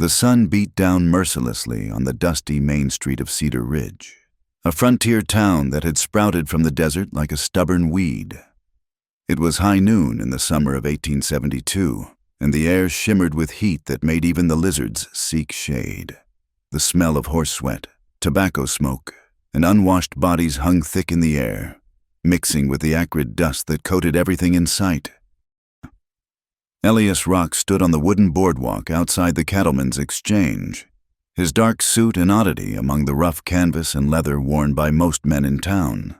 The sun beat down mercilessly on the dusty main street of Cedar Ridge, a frontier town that had sprouted from the desert like a stubborn weed. It was high noon in the summer of 1872, and the air shimmered with heat that made even the lizards seek shade. The smell of horse sweat, tobacco smoke, and unwashed bodies hung thick in the air, mixing with the acrid dust that coated everything in sight. Elias Rock stood on the wooden boardwalk outside the cattleman's exchange, his dark suit an oddity among the rough canvas and leather worn by most men in town.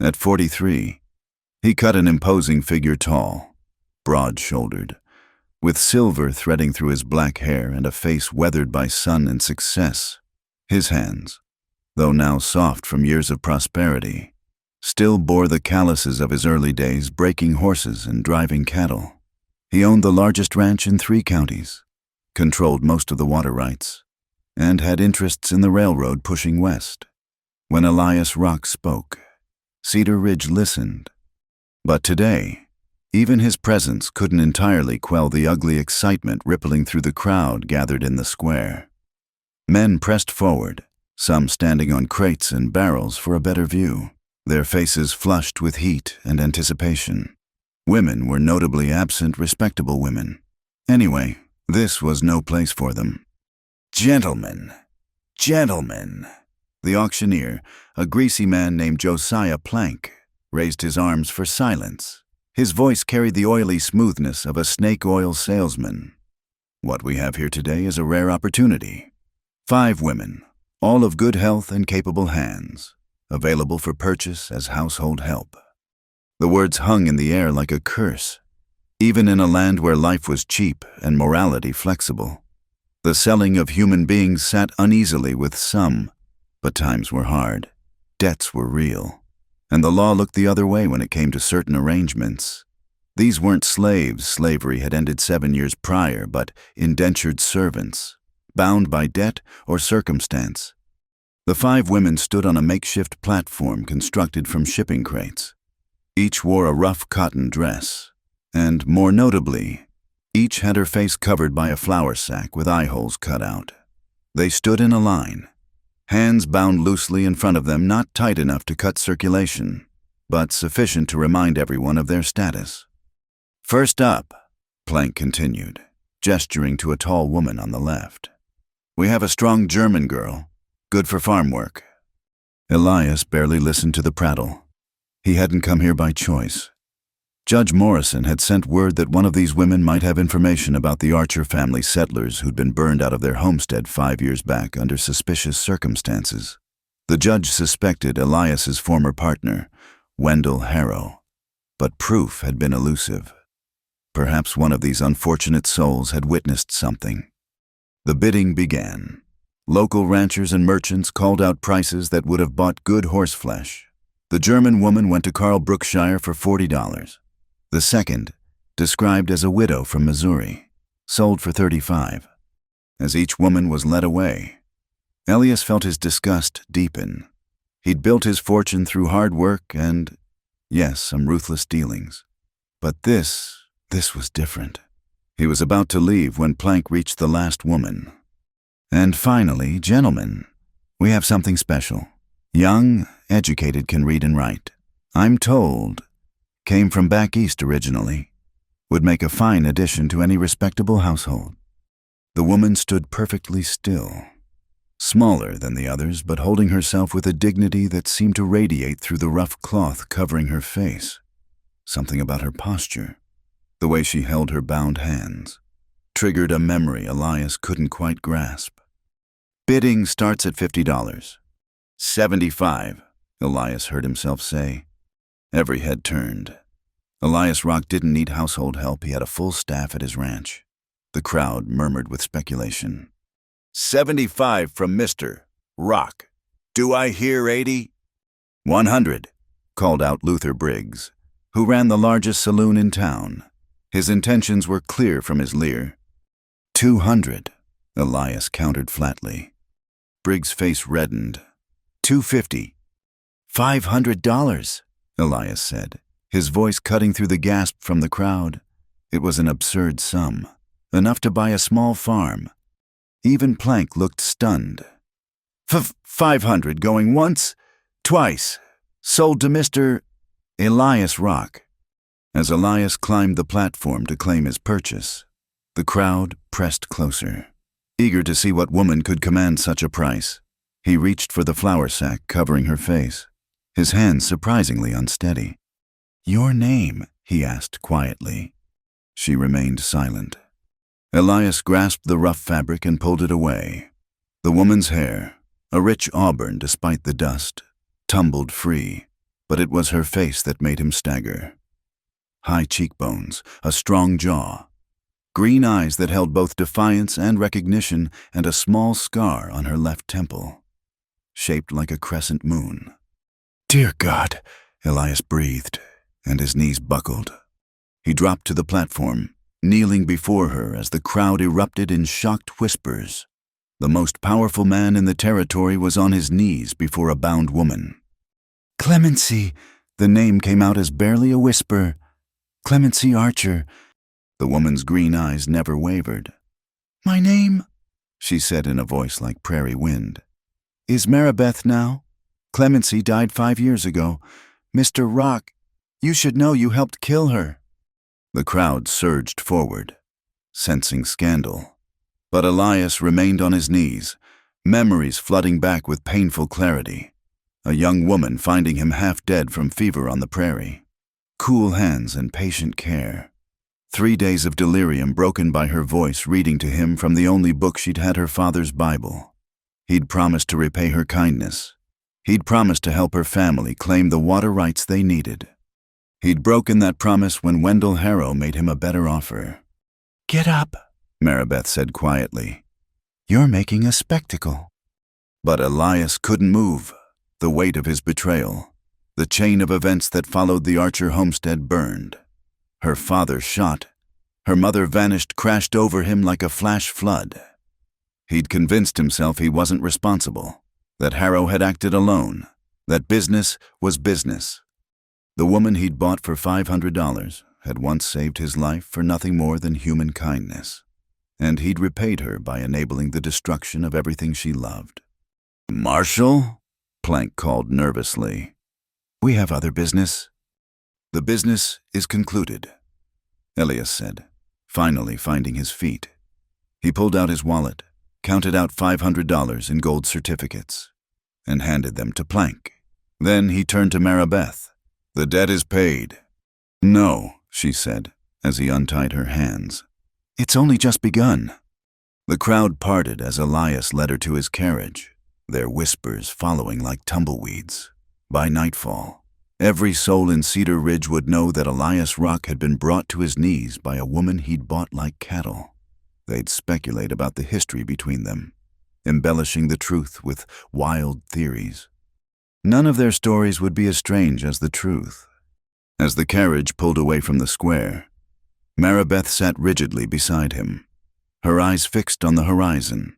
At 43, he cut an imposing figure tall, broad-shouldered, with silver threading through his black hair and a face weathered by sun and success. His hands, though now soft from years of prosperity, still bore the calluses of his early days breaking horses and driving cattle. He owned the largest ranch in 3 counties, controlled most of the water rights, and had interests in the railroad pushing west. When Elias Rock spoke, Cedar Ridge listened. But today, even his presence couldn't entirely quell the ugly excitement rippling through the crowd gathered in the square. Men pressed forward, some standing on crates and barrels for a better view, their faces flushed with heat and anticipation. Women were notably absent, respectable women. Anyway, this was no place for them. Gentlemen, gentlemen. The auctioneer, a greasy man named Josiah Plank, raised his arms for silence. His voice carried the oily smoothness of a snake oil salesman. What we have here today is a rare opportunity. 5 women, all of good health and capable hands, available for purchase as household help. The words hung in the air like a curse, even in a land where life was cheap and morality flexible. The selling of human beings sat uneasily with some, but times were hard, debts were real, and the law looked the other way when it came to certain arrangements. These weren't slaves, slavery had ended 7 years prior, but indentured servants, bound by debt or circumstance. The 5 women stood on a makeshift platform constructed from shipping crates. Each wore a rough cotton dress, and, more notably, each had her face covered by a flour sack with eye holes cut out. They stood in a line, hands bound loosely in front of them, not tight enough to cut circulation, but sufficient to remind everyone of their status. First up, Plank continued, gesturing to a tall woman on the left. We have a strong German girl, good for farm work. Elias barely listened to the prattle. He hadn't come here by choice. Judge Morrison had sent word that one of these women might have information about the Archer family settlers who'd been burned out of their homestead 5 years back under suspicious circumstances. The judge suspected Elias's former partner, Wendell Harrow, but proof had been elusive. Perhaps one of these unfortunate souls had witnessed something. The bidding began. Local ranchers and merchants called out prices that would have bought good horse flesh. The German woman went to Carl Brookshire for $40. The second, described as a widow from Missouri, sold for $35. As each woman was led away, Elias felt his disgust deepen. He'd built his fortune through hard work and, yes, some ruthless dealings. But this was different. He was about to leave when Plank reached the last woman. And finally, gentlemen, we have something special. Young, educated, can read and write. I'm told, came from back east originally, would make a fine addition to any respectable household. The woman stood perfectly still, smaller than the others, but holding herself with a dignity that seemed to radiate through the rough cloth covering her face. Something about her posture, the way she held her bound hands, triggered a memory Elias couldn't quite grasp. Bidding starts at $50. $75, Elias heard himself say. Every head turned. Elias Rock didn't need household help. He had a full staff at his ranch. The crowd murmured with speculation. 75 from Mr. Rock. Do I hear 80? 100, called out Luther Briggs, who ran the largest saloon in town. His intentions were clear from his leer. 200, Elias countered flatly. Briggs' face reddened. 250. $500, Elias said, his voice cutting through the gasp from the crowd. It was an absurd sum, enough to buy a small farm. Even Plank looked stunned. 500 going once, twice. Sold to Mr. Elias Rock. As Elias climbed the platform to claim his purchase, the crowd pressed closer. Eager to see what woman could command such a price, he reached for the flour sack covering her face, his hands surprisingly unsteady. "Your name?" he asked quietly. She remained silent. Elias grasped the rough fabric and pulled it away. The woman's hair, a rich auburn despite the dust, tumbled free, but it was her face that made him stagger. High cheekbones, a strong jaw, green eyes that held both defiance and recognition, and a small scar on her left temple, shaped like a crescent moon. "Dear God," Elias breathed, and his knees buckled. He dropped to the platform, kneeling before her as the crowd erupted in shocked whispers. The most powerful man in the territory was on his knees before a bound woman. "Clemency," the name came out as barely a whisper. "Clemency Archer." The woman's green eyes never wavered. "My name," she said in a voice like prairie wind, "is Maribeth now. Clemency died 5 years ago. Mr. Rock, you should know you helped kill her." The crowd surged forward, sensing scandal. But Elias remained on his knees, memories flooding back with painful clarity. A young woman finding him half dead from fever on the prairie. Cool hands and patient care. 3 days of delirium broken by her voice reading to him from the only book she'd had, her father's Bible. He'd promised to repay her kindness. He'd promised to help her family claim the water rights they needed. He'd broken that promise when Wendell Harrow made him a better offer. "Get up," Maribeth said quietly. "You're making a spectacle." But Elias couldn't move. The weight of his betrayal, the chain of events that followed the Archer homestead burned. Her father shot. Her mother vanished, crashed over him like a flash flood. He'd convinced himself he wasn't responsible, that Harrow had acted alone, that business was business. The woman he'd bought for $500 had once saved his life for nothing more than human kindness, and he'd repaid her by enabling the destruction of everything she loved. "Marshall?" Plank called nervously. "We have other business." "The business is concluded," Elias said, finally finding his feet. He pulled out his wallet, counted out $500 in gold certificates, and handed them to Plank. Then he turned to Maribeth. "The debt is paid." "No," she said, as he untied her hands. "It's only just begun." The crowd parted as Elias led her to his carriage, their whispers following like tumbleweeds. By nightfall, every soul in Cedar Ridge would know that Elias Rock had been brought to his knees by a woman he'd bought like cattle. They'd speculate about the history between them, embellishing the truth with wild theories. None of their stories would be as strange as the truth. As the carriage pulled away from the square, Maribeth sat rigidly beside him, her eyes fixed on the horizon.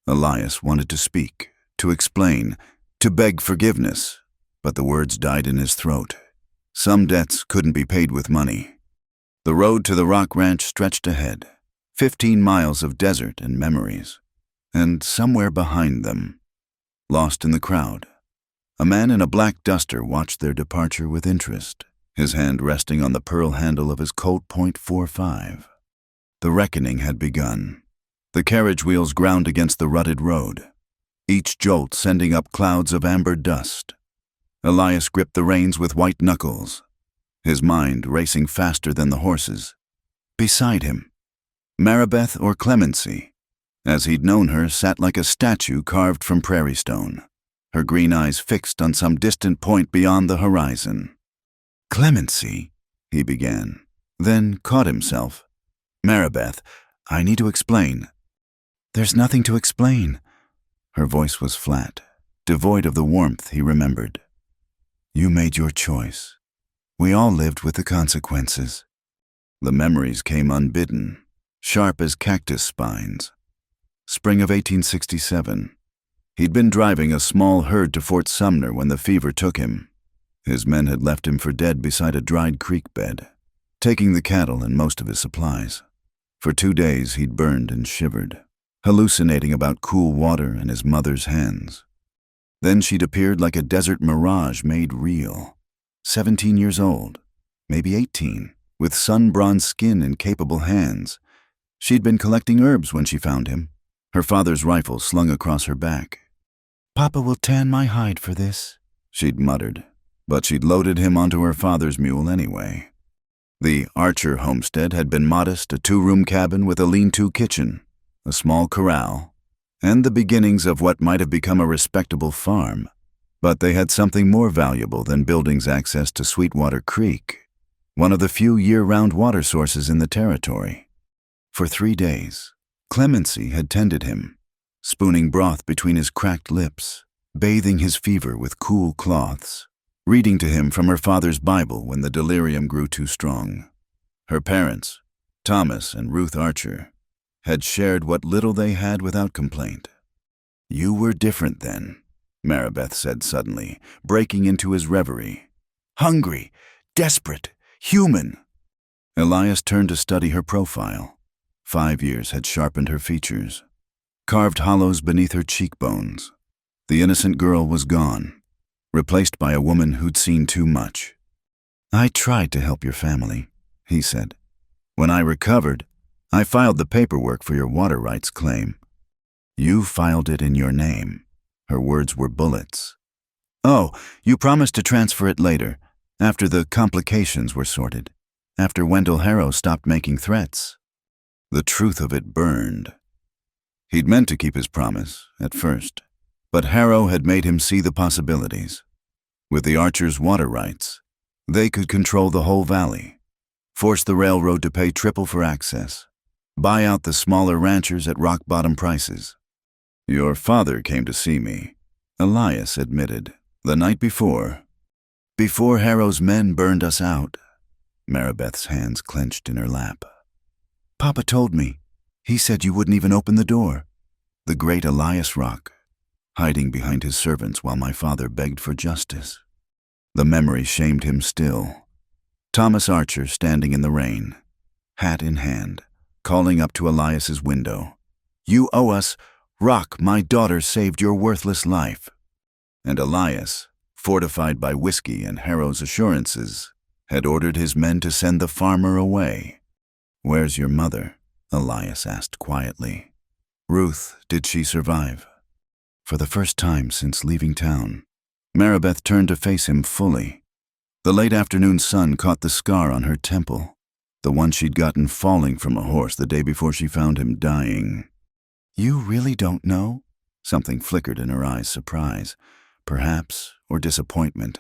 Elias wanted to speak, to explain, to beg forgiveness, but the words died in his throat. Some debts couldn't be paid with money. The road to the Rock Ranch stretched ahead, 15 miles of desert and memories, and somewhere behind them, lost in the crowd, a man in a black duster watched their departure with interest, his hand resting on the pearl handle of his Colt .45. The reckoning had begun. The carriage wheels ground against the rutted road, each jolt sending up clouds of amber dust. Elias gripped the reins with white knuckles, his mind racing faster than the horses. Beside him, Maribeth or Clemency, as he'd known her, sat like a statue carved from prairie stone, her green eyes fixed on some distant point beyond the horizon. "Clemency," he began, then caught himself. "Maribeth, I need to explain." "There's nothing to explain." Her voice was flat, devoid of the warmth he remembered. "You made your choice. We all lived with the consequences." The memories came unbidden, sharp as cactus spines. Spring of 1867. He'd been driving a small herd to Fort Sumner when the fever took him. His men had left him for dead beside a dried creek bed, taking the cattle and most of his supplies. For 2 days he'd burned and shivered, hallucinating about cool water and his mother's hands. Then she'd appeared like a desert mirage made real. 17 years old, maybe 18, with sun-bronzed skin and capable hands. She'd been collecting herbs when she found him, her father's rifle slung across her back. "Papa will tan my hide for this," she'd muttered, but she'd loaded him onto her father's mule anyway. The Archer homestead had been modest, a 2-room cabin with a lean-to kitchen, a small corral, and the beginnings of what might have become a respectable farm. But they had something more valuable than buildings access to Sweetwater Creek, one of the few year-round water sources in the territory. For 3 days, Clemency had tended him, spooning broth between his cracked lips, bathing his fever with cool cloths, reading to him from her father's Bible when the delirium grew too strong. Her parents, Thomas and Ruth Archer, had shared what little they had without complaint. "You were different then," Maribeth said suddenly, breaking into his reverie. "Hungry, desperate, human." Elias turned to study her profile. 5 years had sharpened her features, carved hollows beneath her cheekbones. The innocent girl was gone, replaced by a woman who'd seen too much. "I tried to help your family," he said. "When I recovered, I filed the paperwork for your water rights claim." "You filed it in your name." Her words were bullets. "Oh, you promised to transfer it later, after the complications were sorted, after Wendell Harrow stopped making threats." The truth of it burned. He'd meant to keep his promise, at first, but Harrow had made him see the possibilities. With the Archers' water rights, they could control the whole valley, force the railroad to pay triple for access, buy out the smaller ranchers at rock-bottom prices. "Your father came to see me," Elias admitted, "the night before." "Before Harrow's men burned us out." Maribeth's hands clenched in her lap. "Papa told me. He said you wouldn't even open the door." The great Elias Rock, hiding behind his servants while my father begged for justice. The memory shamed him still. Thomas Archer standing in the rain, hat in hand, calling up to Elias's window. "You owe us. Rock, my daughter saved your worthless life." And Elias, fortified by whiskey and Harrow's assurances, had ordered his men to send the farmer away. "Where's your mother?" Elias asked quietly. "Ruth, did she survive?" For the first time since leaving town, Maribeth turned to face him fully. The late afternoon sun caught the scar on her temple, the one she'd gotten falling from a horse the day before she found him dying. "You really don't know?" Something flickered in her eyes, surprise, perhaps, or disappointment.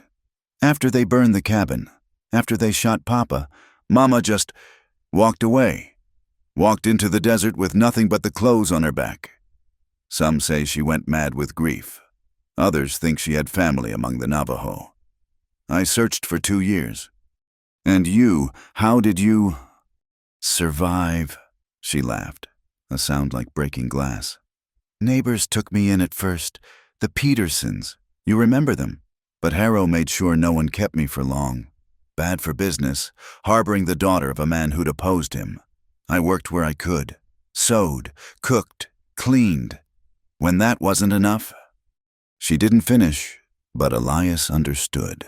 "After they burned the cabin, after they shot Papa, Mama just walked away, walked into the desert with nothing but the clothes on her back. Some say she went mad with grief. Others think she had family among the Navajo. I searched for 2 years. And you, how did you survive?" She laughed, a sound like breaking glass. "Neighbors took me in at first, the Petersons. You remember them? But Harrow made sure no one kept me for long. Bad for business, harboring the daughter of a man who'd opposed him. I worked where I could, sewed, cooked, cleaned. When that wasn't enough..." She didn't finish, but Elias understood.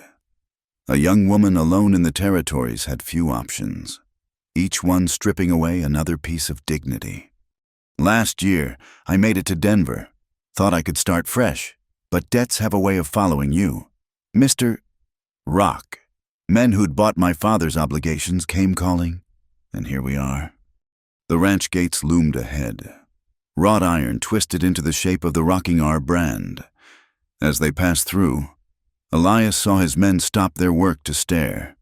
A young woman alone in the territories had few options, each one stripping away another piece of dignity. "Last year, I made it to Denver. Thought I could start fresh, but debts have a way of following you. Mr. Rock, men who'd bought my father's obligations came calling, and here we are." The ranch gates loomed ahead, wrought iron twisted into the shape of the Rocking R brand. As they passed through, Elias saw his men stop their work to stare.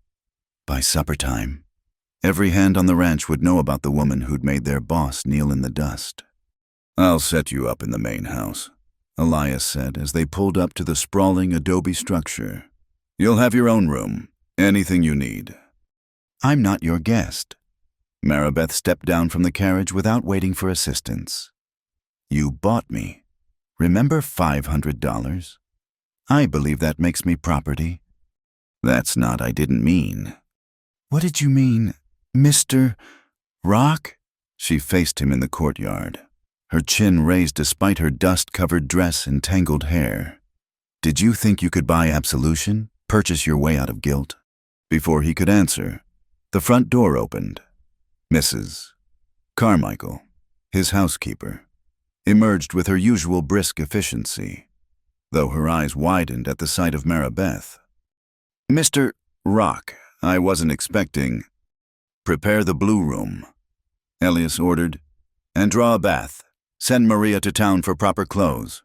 By supper time, every hand on the ranch would know about the woman who'd made their boss kneel in the dust. "I'll set you up in the main house," Elias said as they pulled up to the sprawling adobe structure. "You'll have your own room, anything you need." "I'm not your guest." Maribeth stepped down from the carriage without waiting for assistance. "You bought me. Remember $500? I believe that makes me property." "That's not I didn't mean." "What did you mean, Mr. Rock?" She faced him in the courtyard. her chin raised despite her dust-covered dress and tangled hair. "Did you think you could buy absolution, purchase your way out of guilt?" Before he could answer, the front door opened. Mrs. Carmichael, his housekeeper, emerged with her usual brisk efficiency, though her eyes widened at the sight of Maribeth. "Mr. Rock, I wasn't expecting—" "Prepare the blue room," Elias ordered, "and draw a bath. Send Maria to town for proper clothes."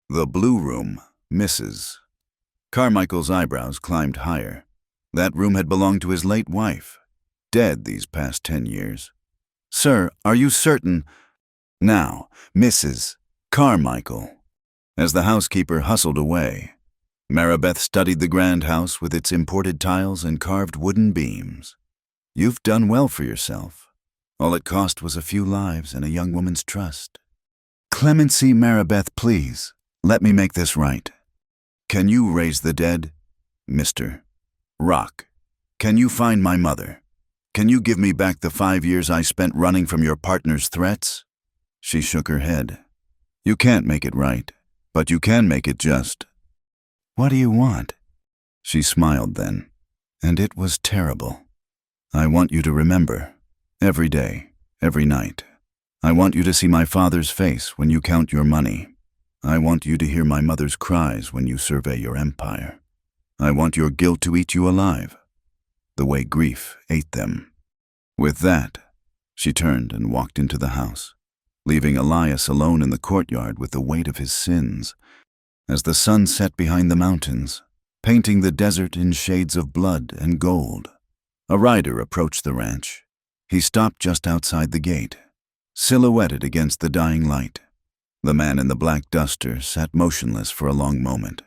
The blue room, Mrs. Carmichael's eyebrows climbed higher. That room had belonged to his late wife, dead these past 10 years. "Sir, are you certain—" "Now, Mrs. Carmichael." As the housekeeper hustled away, Maribeth studied the grand house with its imported tiles and carved wooden beams. "You've done well for yourself. All it cost was a few lives and a young woman's trust." "Clemency, Maribeth, please. Let me make this right." "Can you raise the dead, Mr. Rock? Can you find my mother? Can you give me back the 5 years I spent running from your partner's threats?" She shook her head. "You can't make it right, but you can make it just." "What do you want?" She smiled then, and it was terrible. "I want you to remember, every day, every night. I want you to see my father's face when you count your money. I want you to hear my mother's cries when you survey your empire. I want your guilt to eat you alive, the way grief ate them." With that, she turned and walked into the house, leaving Elias alone in the courtyard with the weight of his sins. As the sun set behind the mountains, painting the desert in shades of blood and gold, a rider approached the ranch. He stopped just outside the gate, silhouetted against the dying light. The man in the black duster sat motionless for a long moment,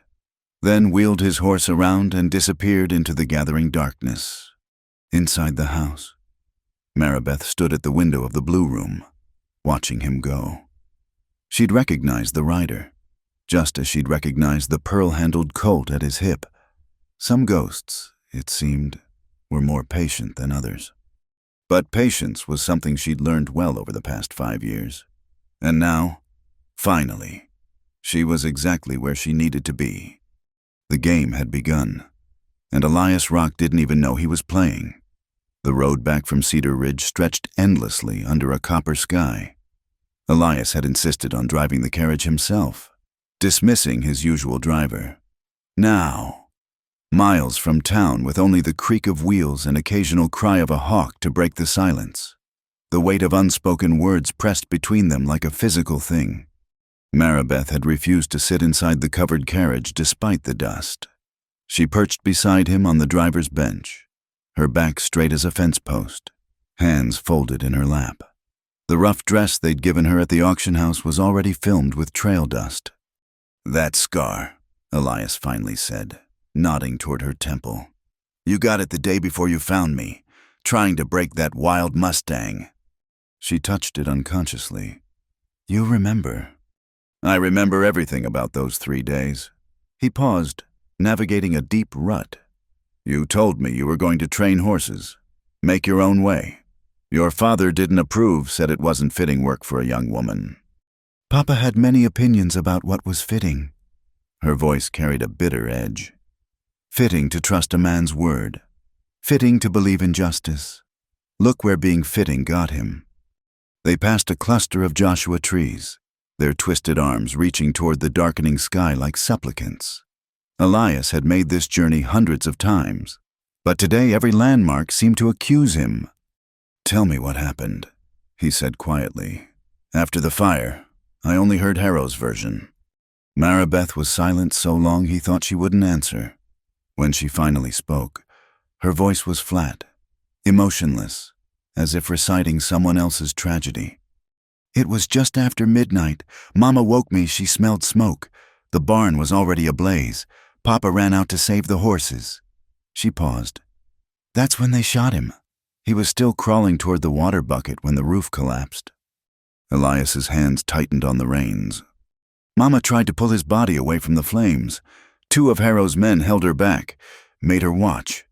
then wheeled his horse around and disappeared into the gathering darkness. Inside the house, Maribeth stood at the window of the blue room, watching him go. She'd recognized the rider, just as she'd recognized the pearl-handled colt at his hip. Some ghosts, it seemed, were more patient than others. But patience was something she'd learned well over the past 5 years. And now, finally, she was exactly where she needed to be. The game had begun, and Elias Rock didn't even know he was playing. The road back from Cedar Ridge stretched endlessly under a copper sky. Elias had insisted on driving the carriage himself, dismissing his usual driver. Now, miles from town with only the creak of wheels and occasional cry of a hawk to break the silence, the weight of unspoken words pressed between them like a physical thing. Maribeth had refused to sit inside the covered carriage despite the dust. She perched beside him on the driver's bench, her back straight as a fence post, hands folded in her lap. The rough dress they'd given her at the auction house was already filmed with trail dust. "That scar," Elias finally said, nodding toward her temple. "You got it the day before you found me, trying to break that wild Mustang." She touched it unconsciously. "You remember." "I remember everything about those 3 days." He paused, navigating a deep rut. "You told me you were going to train horses, make your own way. Your father didn't approve, said it wasn't fitting work for a young woman." "Papa had many opinions about what was fitting." Her voice carried a bitter edge. "Fitting to trust a man's word. Fitting to believe in justice. Look where being fitting got him." They passed a cluster of Joshua trees, their twisted arms reaching toward the darkening sky like supplicants. Elias had made this journey hundreds of times, but today every landmark seemed to accuse him. "Tell me what happened," he said quietly. "After the fire, I only heard Harrow's version." Maribeth was silent so long he thought she wouldn't answer. When she finally spoke, her voice was flat, emotionless, as if reciting someone else's tragedy. "It was just after midnight. Mama woke me, she smelled smoke. The barn was already ablaze. Papa ran out to save the horses." She paused. "That's when they shot him. He was still crawling toward the water bucket when the roof collapsed." Elias's hands tightened on the reins. "Mama tried to pull his body away from the flames. 2 of Harrow's men held her back, made her watch."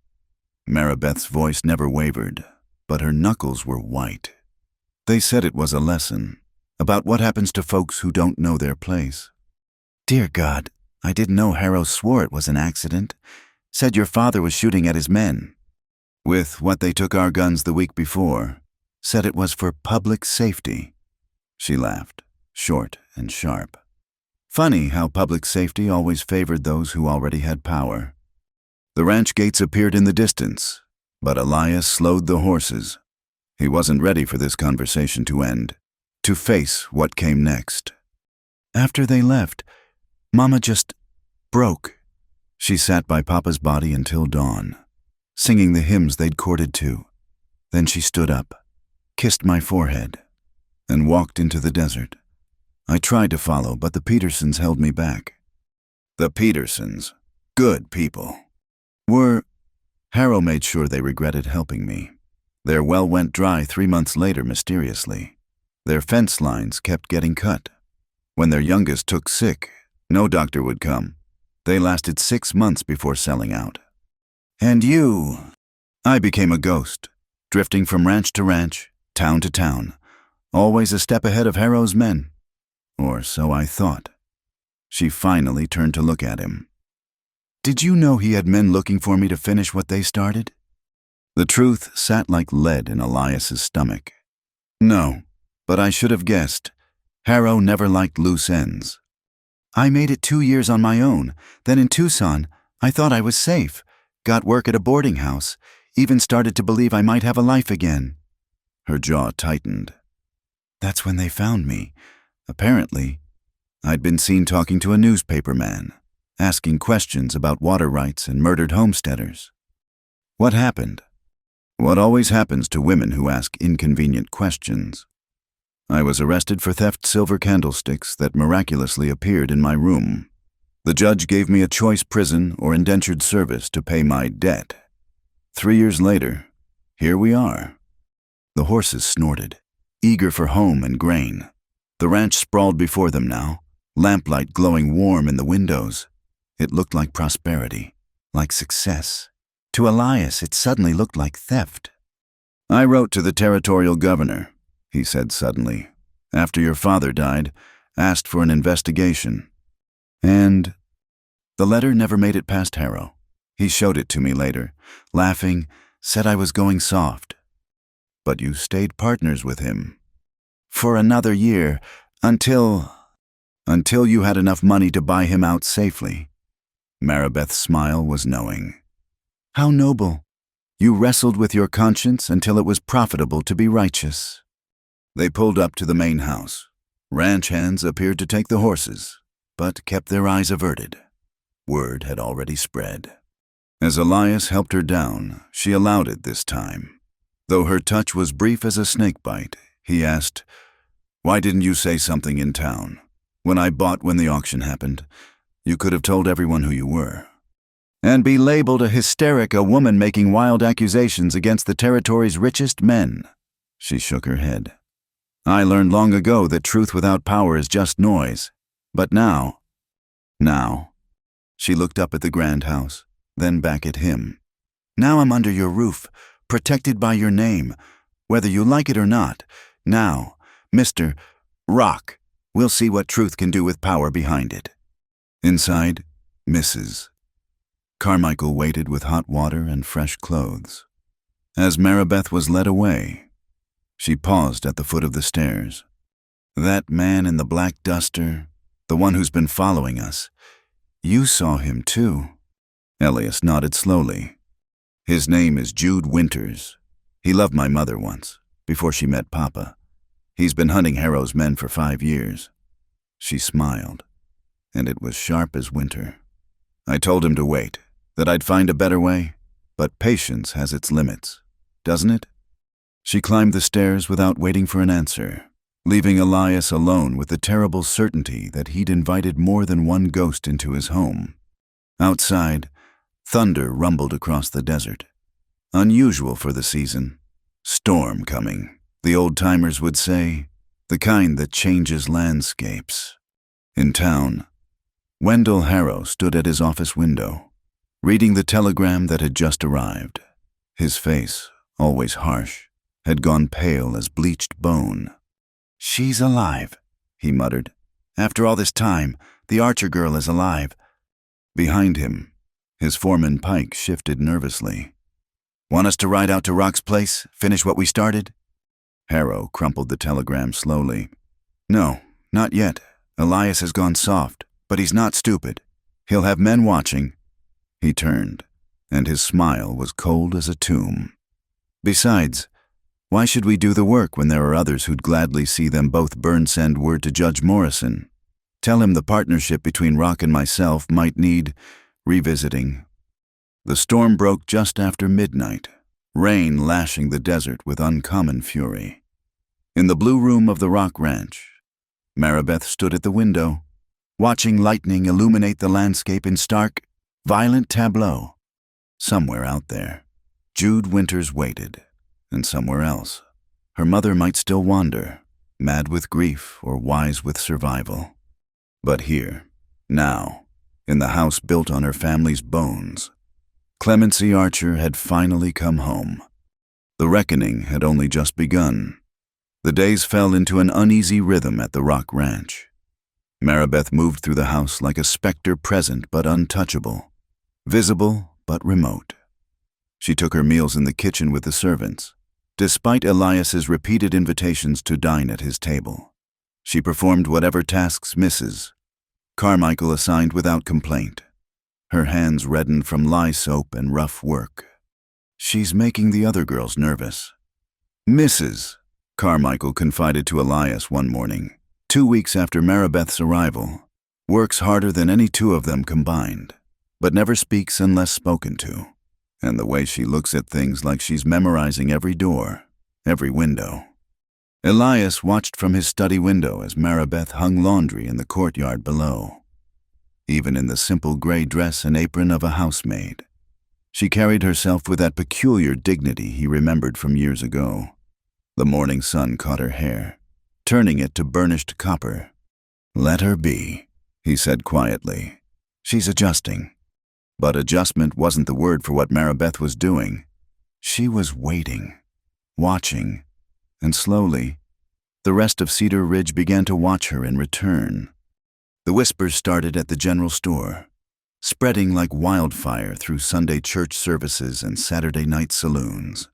Maribeth's voice never wavered, but her knuckles were white. "They said it was a lesson, about what happens to folks who don't know their place. Dear God, I didn't know Harrow swore it was an accident. Said your father was shooting at his men. With what they took our guns the week before, said it was for public safety. She laughed, short and sharp. Funny how public safety always favored those who already had power. The ranch gates appeared in the distance, but Elias slowed the horses. He wasn't ready for this conversation to end, to face what came next. After they left, Mama just broke. She sat by Papa's body until dawn, singing the hymns they'd courted to. Then she stood up, kissed my forehead, and walked into the desert. I tried to follow, but the Petersons held me back. The Petersons, good people, Harrow made sure they regretted helping me. Their well went dry 3 months later mysteriously. Their fence lines kept getting cut. When their youngest took sick, no doctor would come. They lasted 6 months before selling out. And I became a ghost, drifting from ranch to ranch, town to town, always a step ahead of Harrow's men. Or so I thought. She finally turned to look at him. Did you know he had men looking for me to finish what they started? The truth sat like lead in Elias's stomach. No, but I should have guessed. Harrow never liked loose ends. I made it 2 years on my own. Then in Tucson, I thought I was safe. Got work at a boarding house. Even started to believe I might have a life again. Her jaw tightened. That's when they found me. Apparently, I'd been seen talking to a newspaper man, asking questions about water rights and murdered homesteaders. What happened? What always happens to women who ask inconvenient questions. I was arrested for theft silver candlesticks that miraculously appeared in my room. The judge gave me a choice prison or indentured service to pay my debt. 3 years later, here we are. The horses snorted, eager for home and grain. The ranch sprawled before them now, lamplight glowing warm in the windows. It looked like prosperity, like success. To Elias, it suddenly looked like theft. I wrote to the territorial governor, he said suddenly, after your father died, asked for an investigation. And the letter never made it past Harrow. He showed it to me later, laughing, said I was going soft. But you stayed partners with him. For another year, until you had enough money to buy him out safely. Maribeth's smile was knowing. How noble. You wrestled with your conscience until it was profitable to be righteous. They pulled up to the main house. Ranch hands appeared to take the horses, but kept their eyes averted. Word had already spread. As Elias helped her down, she allowed it this time. Though her touch was brief as a snake bite, he asked, "Why didn't you say something in town? When the auction happened, you could have told everyone who you were." And be labeled a hysteric, a woman making wild accusations against the territory's richest men. She shook her head. I learned long ago that truth without power is just noise. But now. She looked up at the grand house, then back at him. Now I'm under your roof, protected by your name, whether you like it or not. Now, Mr. Rock, we'll see what truth can do with power behind it. Inside, Mrs. Carmichael waited with hot water and fresh clothes. As Maribeth was led away, she paused at the foot of the stairs. That man in the black duster, the one who's been following us, you saw him too. Elias nodded slowly. His name is Jude Winters. He loved my mother once, before she met Papa. He's been hunting Harrow's men for 5 years. She smiled, and it was sharp as winter. I told him to wait, that I'd find a better way, but patience has its limits, doesn't it? She climbed the stairs without waiting for an answer, leaving Elias alone with the terrible certainty that he'd invited more than one ghost into his home. Outside, thunder rumbled across the desert. Unusual for the season. Storm coming, the old-timers would say, the kind that changes landscapes. In town, Wendell Harrow stood at his office window, reading the telegram that had just arrived. His face, always harsh, had gone pale as bleached bone. "She's alive," he muttered. "After all this time, the Archer girl is alive." Behind him, his foreman Pike shifted nervously. "Want us to ride out to Rock's place, finish what we started?" Harrow crumpled the telegram slowly. "No, not yet. Elias has gone soft, but he's not stupid. He'll have men watching." He turned, and his smile was cold as a tomb. "Besides, why should we do the work when there are others who'd gladly see them both burn? Send word to Judge Morrison. Tell him the partnership between Rock and myself might need revisiting." The storm broke just after midnight, rain lashing the desert with uncommon fury. In the blue room of the Rock Ranch, Maribeth stood at the window, watching lightning illuminate the landscape in stark, violent tableau. Somewhere out there, Jude Winters waited, and somewhere else, her mother might still wander, mad with grief or wise with survival. But here, now, in the house built on her family's bones, Clemency Archer had finally come home. The reckoning had only just begun. The days fell into an uneasy rhythm at the Rock Ranch. Maribeth moved through the house like a specter, present but untouchable, visible but remote. She took her meals in the kitchen with the servants, despite Elias's repeated invitations to dine at his table. She performed whatever tasks Mrs. Carmichael assigned without complaint. Her hands reddened from lye soap and rough work. "She's making the other girls nervous." Mrs. Carmichael confided to Elias one morning, 2 weeks after Maribeth's arrival, "works harder than any two of them combined, but never speaks unless spoken to. And the way she looks at things like she's memorizing every door, every window." Elias watched from his study window as Maribeth hung laundry in the courtyard below. Even in the simple gray dress and apron of a housemaid, she carried herself with that peculiar dignity he remembered from years ago. The morning sun caught her hair, turning it to burnished copper. "Let her be," he said quietly. "She's adjusting." But adjustment wasn't the word for what Maribeth was doing. She was waiting, watching, and slowly, the rest of Cedar Ridge began to watch her in return. The whispers started at the general store, spreading like wildfire through Sunday church services and Saturday night saloons.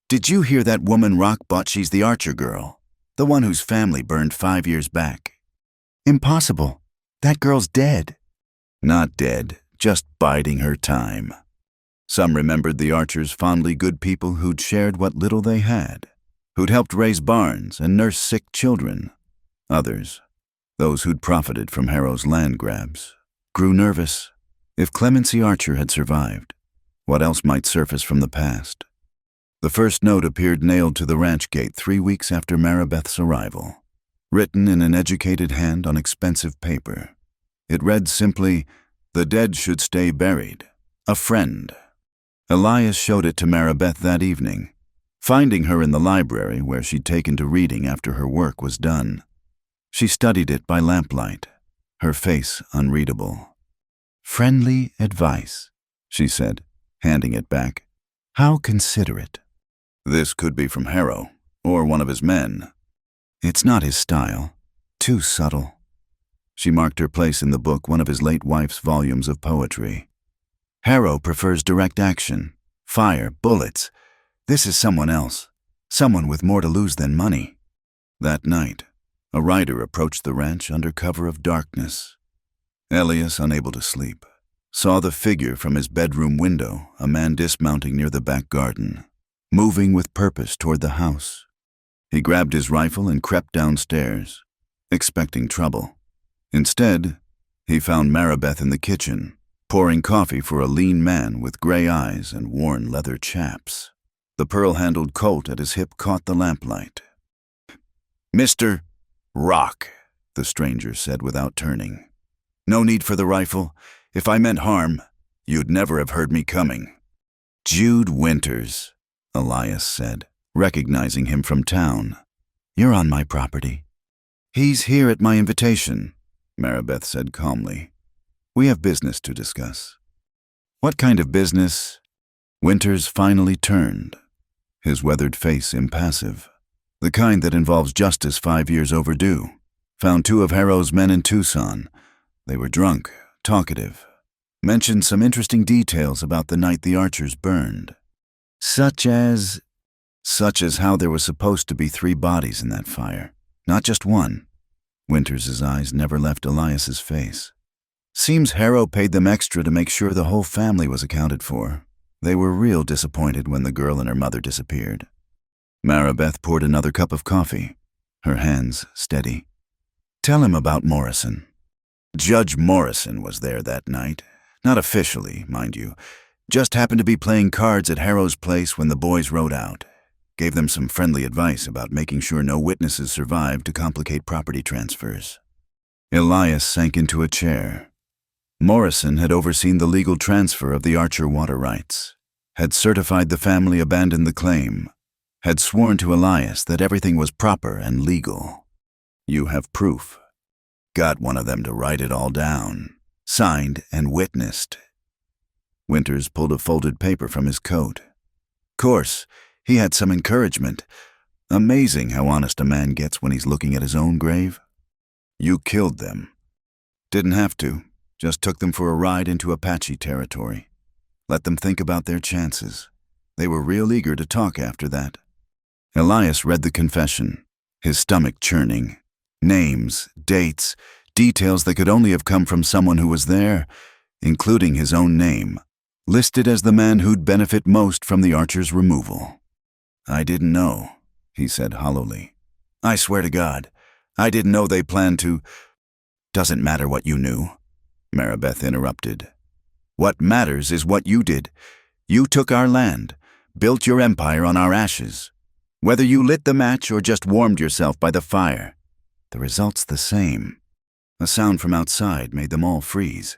"Did you hear that woman Rock bought? She's the Archer girl, the one whose family burned 5 years back." "Impossible. That girl's dead." "Not dead, just biding her time." Some remembered the Archers fondly, good people who'd shared what little they had, who'd helped raise barns and nurse sick children. Others, those who'd profited from Harrow's land grabs, grew nervous. If Clemency Archer had survived, what else might surface from the past? The first note appeared nailed to the ranch gate 3 weeks after Maribeth's arrival, written in an educated hand on expensive paper. It read simply, "The dead should stay buried. A friend." Elias showed it to Maribeth that evening, finding her in the library where she'd taken to reading after her work was done. She studied it by lamplight, her face unreadable. "Friendly advice," she said, handing it back. "How considerate." This could be from Harrow, or one of his men. It's not his style. Too subtle. She marked her place in the book, one of his late wife's volumes of poetry. Harrow prefers direct action, fire, bullets. This is someone else, someone with more to lose than money. That night, a rider approached the ranch under cover of darkness. Elias, unable to sleep, saw the figure from his bedroom window, a man dismounting near the back garden, moving with purpose toward the house. He grabbed his rifle and crept downstairs, expecting trouble. Instead, he found Maribeth in the kitchen, pouring coffee for a lean man with gray eyes and worn leather chaps. The pearl-handled Colt at his hip caught the lamplight. "Mr. Rock," the stranger said without turning. "No need for the rifle. If I meant harm, you'd never have heard me coming." "Jude Winters," Elias said, recognizing him from town. "You're on my property." "He's here at my invitation," Maribeth said calmly. "We have business to discuss." "What kind of business?" Winters finally turned, his weathered face impassive. The kind that involves justice 5 years overdue. Found 2 of Harrow's men in Tucson. They were drunk, talkative. Mentioned some interesting details about the night the Archers burned. Such as how there was supposed to be 3 bodies in that fire, not just one. Winters' eyes never left Elias's face. Seems Harrow paid them extra to make sure the whole family was accounted for. They were real disappointed when the girl and her mother disappeared. Maribeth poured another cup of coffee, her hands steady. Tell him about Morrison. Judge Morrison was there that night. Not officially, mind you. Just happened to be playing cards at Harrow's place when the boys rode out. Gave them some friendly advice about making sure no witnesses survived to complicate property transfers. Elias sank into a chair. Morrison had overseen the legal transfer of the Archer water rights, had certified the family abandoned the claim, had sworn to Elias that everything was proper and legal. You have proof. Got one of them to write it all down, signed and witnessed. Winters pulled a folded paper from his coat. Course, he had some encouragement. Amazing how honest a man gets when he's looking at his own grave. You killed them. Didn't have to. Just took them for a ride into Apache territory. Let them think about their chances. They were real eager to talk after that. Elias read the confession, his stomach churning. Names, dates, details that could only have come from someone who was there, including his own name, listed as the man who'd benefit most from the Archer's removal. I didn't know, he said hollowly. I swear to God, I didn't know they planned to. Doesn't matter what you knew, Maribeth interrupted. What matters is what you did. You took our land, built your empire on our ashes. Whether you lit the match or just warmed yourself by the fire, the result's the same. A sound from outside made them all freeze.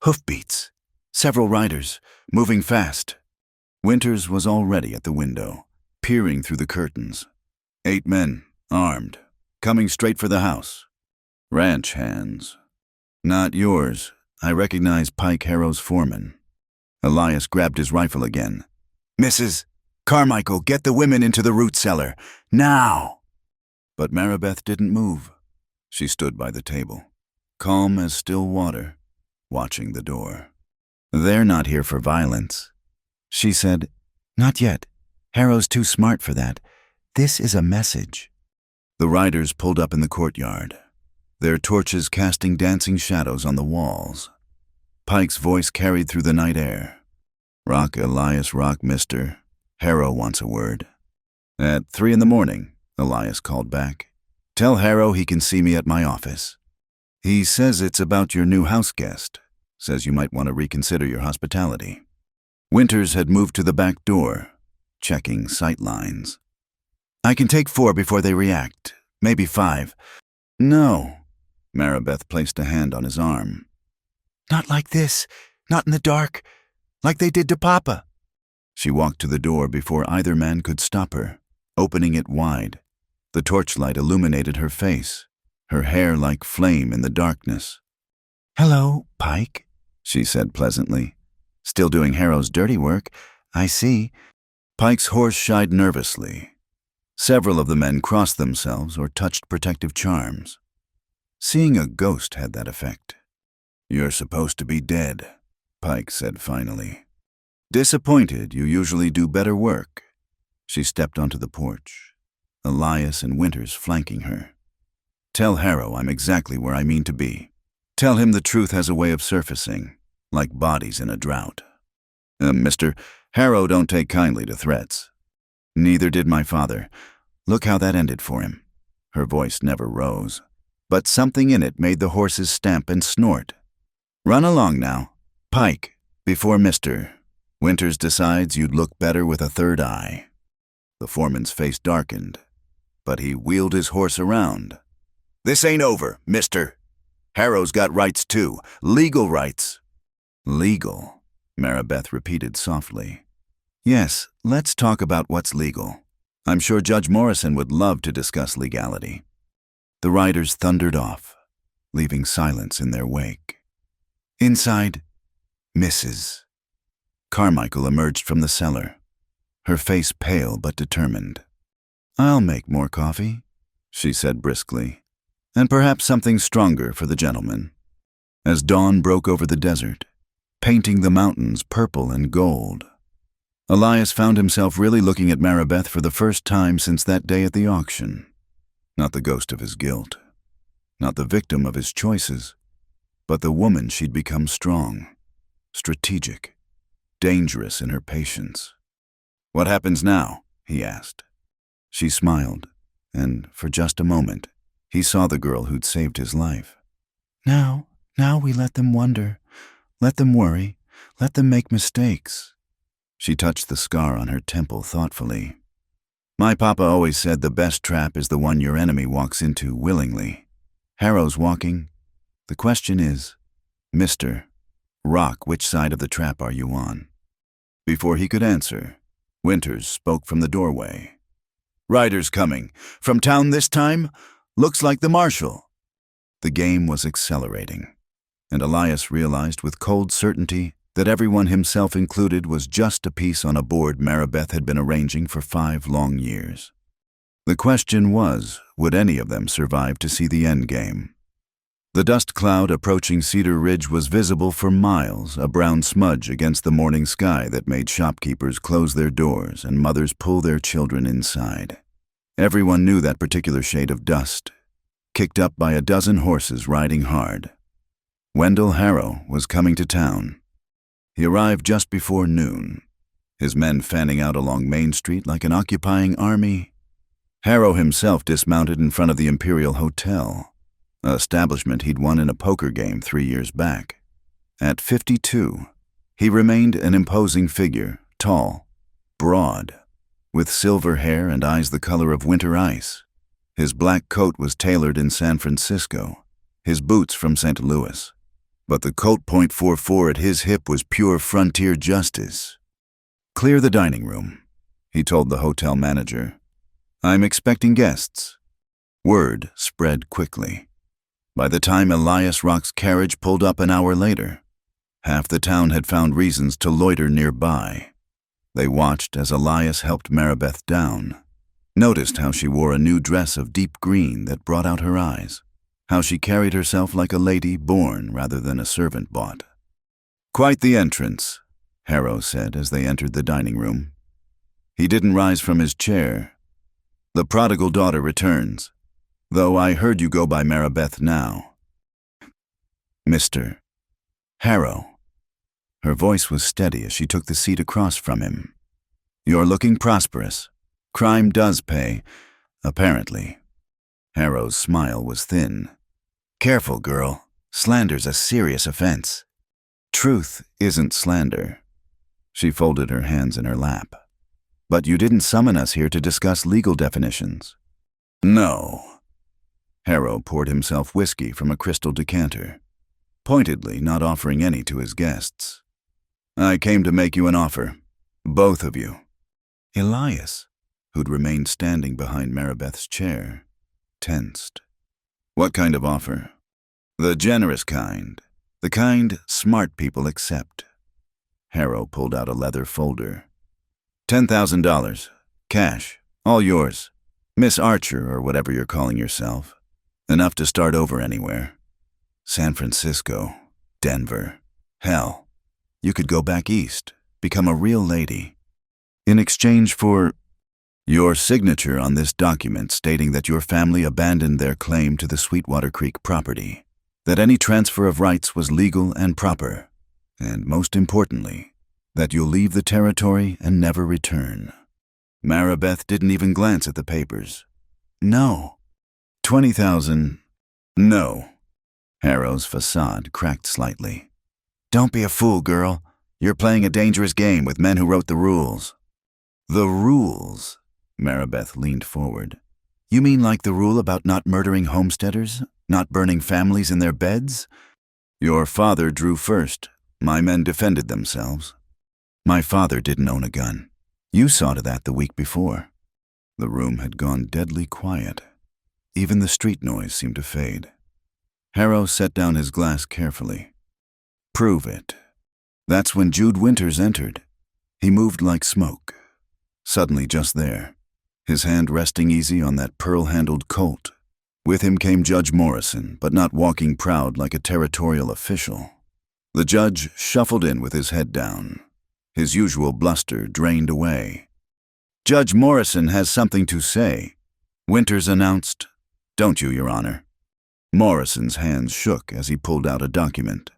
Hoofbeats. Several riders, moving fast. Winters was already at the window, peering through the curtains. 8 men, armed, coming straight for the house. Ranch hands. Not yours. I recognize Pike Harrow's foreman. Elias grabbed his rifle again. Mrs. Carmichael, get the women into the root cellar. Now! But Maribeth didn't move. She stood by the table, calm as still water, watching the door. They're not here for violence. She said, Not yet. Harrow's too smart for that. This is a message. The riders pulled up in the courtyard, their torches casting dancing shadows on the walls. Pike's voice carried through the night air. Rock, Elias, rock, mister. Harrow wants a word. At 3 a.m, Elias called back. Tell Harrow he can see me at my office. He says it's about your new house guest. Says you might want to reconsider your hospitality. Winters had moved to the back door, checking sight lines. I can take 4 before they react. Maybe 5. No. Maribeth placed a hand on his arm. Not like this. Not in the dark. Like they did to Papa. She walked to the door before either man could stop her, opening it wide. The torchlight illuminated her face, her hair like flame in the darkness. Hello, Pike, she said pleasantly. Still doing Harrow's dirty work, I see. Pike's horse shied nervously. Several of the men crossed themselves or touched protective charms. Seeing a ghost had that effect. You're supposed to be dead, Pike said finally. Disappointed you usually do better work. She stepped onto the porch, Elias and Winters flanking her. Tell Harrow I'm exactly where I mean to be. Tell him the truth has a way of surfacing, like bodies in a drought. Mr. Harrow don't take kindly to threats. Neither did my father. Look how that ended for him. Her voice never rose, but something in it made the horses stamp and snort. Run along now. Pike, before Mr. Winters decides you'd look better with a third eye. The foreman's face darkened, but he wheeled his horse around. This ain't over, mister. Harrow's got rights too. Legal rights. Legal, Maribeth repeated softly. Yes, let's talk about what's legal. I'm sure Judge Morrison would love to discuss legality. The riders thundered off, leaving silence in their wake. Inside, Mrs. Carmichael emerged from the cellar, her face pale but determined. "I'll make more coffee," she said briskly, "and perhaps something stronger for the gentleman." As dawn broke over the desert, painting the mountains purple and gold, Elias found himself really looking at Maribeth for the first time since that day at the auction. Not the ghost of his guilt, not the victim of his choices, but the woman she'd become strong, strategic, dangerous in her patience. "What happens now?" he asked. She smiled, and for just a moment, he saw the girl who'd saved his life. Now we let them wonder, let them worry, let them make mistakes." She touched the scar on her temple thoughtfully. "My papa always said the best trap is the one your enemy walks into willingly. Harrow's walking. The question is, Mr. Rock, which side of the trap are you on?" Before he could answer, Winters spoke from the doorway. "Riders coming. From town this time? Looks like the marshal." The game was accelerating, and Elias realized with cold certainty that everyone, himself included, was just a piece on a board Maribeth had been arranging for 5 long years. The question was, would any of them survive to see the end game? The dust cloud approaching Cedar Ridge was visible for miles, a brown smudge against the morning sky that made shopkeepers close their doors and mothers pull their children inside. Everyone knew that particular shade of dust, kicked up by a dozen horses riding hard. Wendell Harrow was coming to town. He arrived just before noon, his men fanning out along Main Street like an occupying army. Harrow himself dismounted in front of the Imperial Hotel, an establishment he'd won in a poker game 3 years back. At 52, he remained an imposing figure, tall, broad, with silver hair and eyes the color of winter ice. His black coat was tailored in San Francisco, his boots from St. Louis. But the Colt .44 at his hip was pure frontier justice. "Clear the dining room," he told the hotel manager. "I'm expecting guests." Word spread quickly. By the time Elias Rock's carriage pulled up an hour later, half the town had found reasons to loiter nearby. They watched as Elias helped Maribeth down, noticed how she wore a new dress of deep green that brought out her eyes, how she carried herself like a lady born rather than a servant bought. "Quite the entrance," Harrow said as they entered the dining room. He didn't rise from his chair. "The prodigal daughter returns, though I heard you go by Maribeth now." "Mr. Harrow." Her voice was steady as she took the seat across from him. "You're looking prosperous. Crime does pay, apparently." Harrow's smile was thin. "Careful, girl. Slander's a serious offense." "Truth isn't slander." She folded her hands in her lap. "But you didn't summon us here to discuss legal definitions." "No." Harrow poured himself whiskey from a crystal decanter, pointedly not offering any to his guests. "I came to make you an offer. Both of you." Elias, who'd remained standing behind Maribeth's chair, tensed. "What kind of offer?" "The generous kind. The kind smart people accept." Harrow pulled out a leather folder. $10,000. Cash. All yours. Miss Archer, or whatever you're calling yourself. Enough to start over anywhere. San Francisco. Denver. Hell. You could go back east. Become a real lady. In exchange for your signature on this document stating that your family abandoned their claim to the Sweetwater Creek property, that any transfer of rights was legal and proper, and most importantly, that you'll leave the territory and never return. Maribeth didn't even glance at the papers. "No." 20,000. "No." Harrow's facade cracked slightly. "Don't be a fool, girl. You're playing a dangerous game with men who wrote the rules." "The rules?" Maribeth leaned forward. "You mean like the rule about not murdering homesteaders, not burning families in their beds?" "Your father drew first. My men defended themselves." "My father didn't own a gun. You saw to that the week before." The room had gone deadly quiet. Even the street noise seemed to fade. Harrow set down his glass carefully. "Prove it." That's when Jude Winters entered. He moved like smoke. Suddenly just there, his hand resting easy on that pearl-handled Colt. With him came Judge Morrison, but not walking proud like a territorial official. The judge shuffled in with his head down. His usual bluster drained away. "Judge Morrison has something to say," Winters announced. "Don't you, Your Honor?" Morrison's hands shook as he pulled out a document.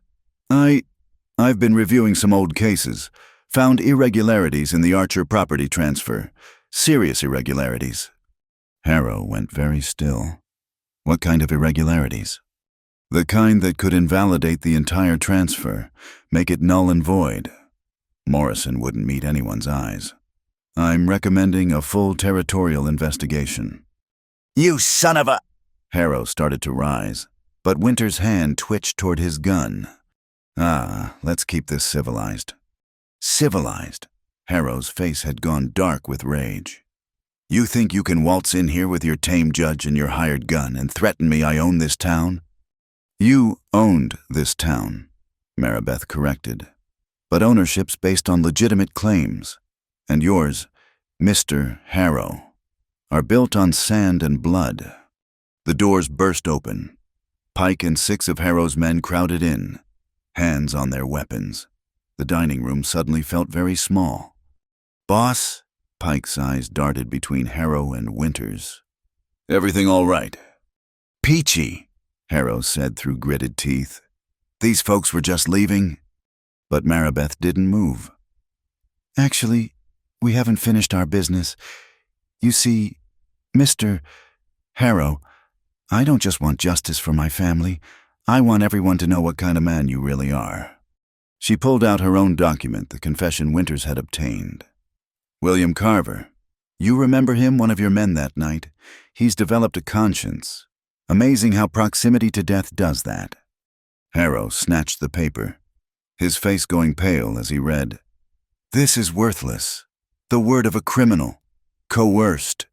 I've been reviewing some old cases, found irregularities in the Archer property transfer. Serious irregularities." Harrow went very still. "What kind of irregularities?" "The kind that could invalidate the entire transfer, make it null and void." Morrison wouldn't meet anyone's eyes. "I'm recommending a full territorial investigation." "You son of a—" Harrow started to rise, but Winters' hand twitched toward his gun. Let's keep this civilized." "Civilized?" Harrow's face had gone dark with rage. "You think you can waltz in here with your tame judge and your hired gun and threaten me I own this town?" "You owned this town," Maribeth corrected. "But ownership's based on legitimate claims, and yours, Mr. Harrow, are built on sand and blood." The doors burst open. Pike and 6 of Harrow's men crowded in, hands on their weapons. The dining room suddenly felt very small. "Boss?" Pike's eyes darted between Harrow and Winters. "Everything all right?" "Peachy," Harrow said through gritted teeth. "These folks were just leaving." But Maribeth didn't move. "Actually, we haven't finished our business. You see, Mr. Harrow, I don't just want justice for my family. I want everyone to know what kind of man you really are." She pulled out her own document, the confession Winters had obtained. "William Carver. You remember him, one of your men that night? He's developed a conscience. Amazing how proximity to death does that." Harrow snatched the paper, his face going pale as he read. "This is worthless. The word of a criminal. Coerced.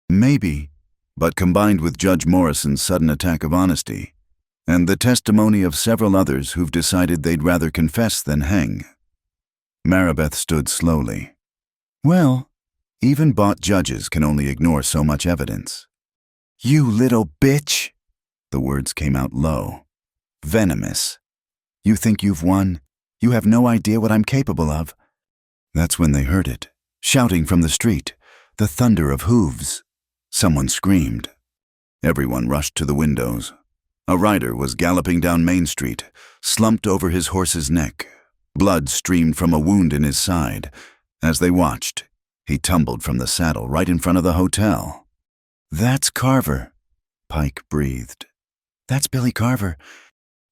Maybe," but combined with Judge Morrison's sudden attack of honesty, and the testimony of several others who've decided they'd rather confess than hang. Maribeth stood slowly. "Well, even bought judges can only ignore so much evidence." "You little bitch!" The words came out low, venomous. "You think you've won? You have no idea what I'm capable of." That's when they heard it, shouting from the street, the thunder of hooves. Someone screamed. Everyone rushed to the windows. A rider was galloping down Main Street, slumped over his horse's neck. Blood streamed from a wound in his side. As they watched, he tumbled from the saddle right in front of the hotel. "That's Carver," Pike breathed. "That's Billy Carver."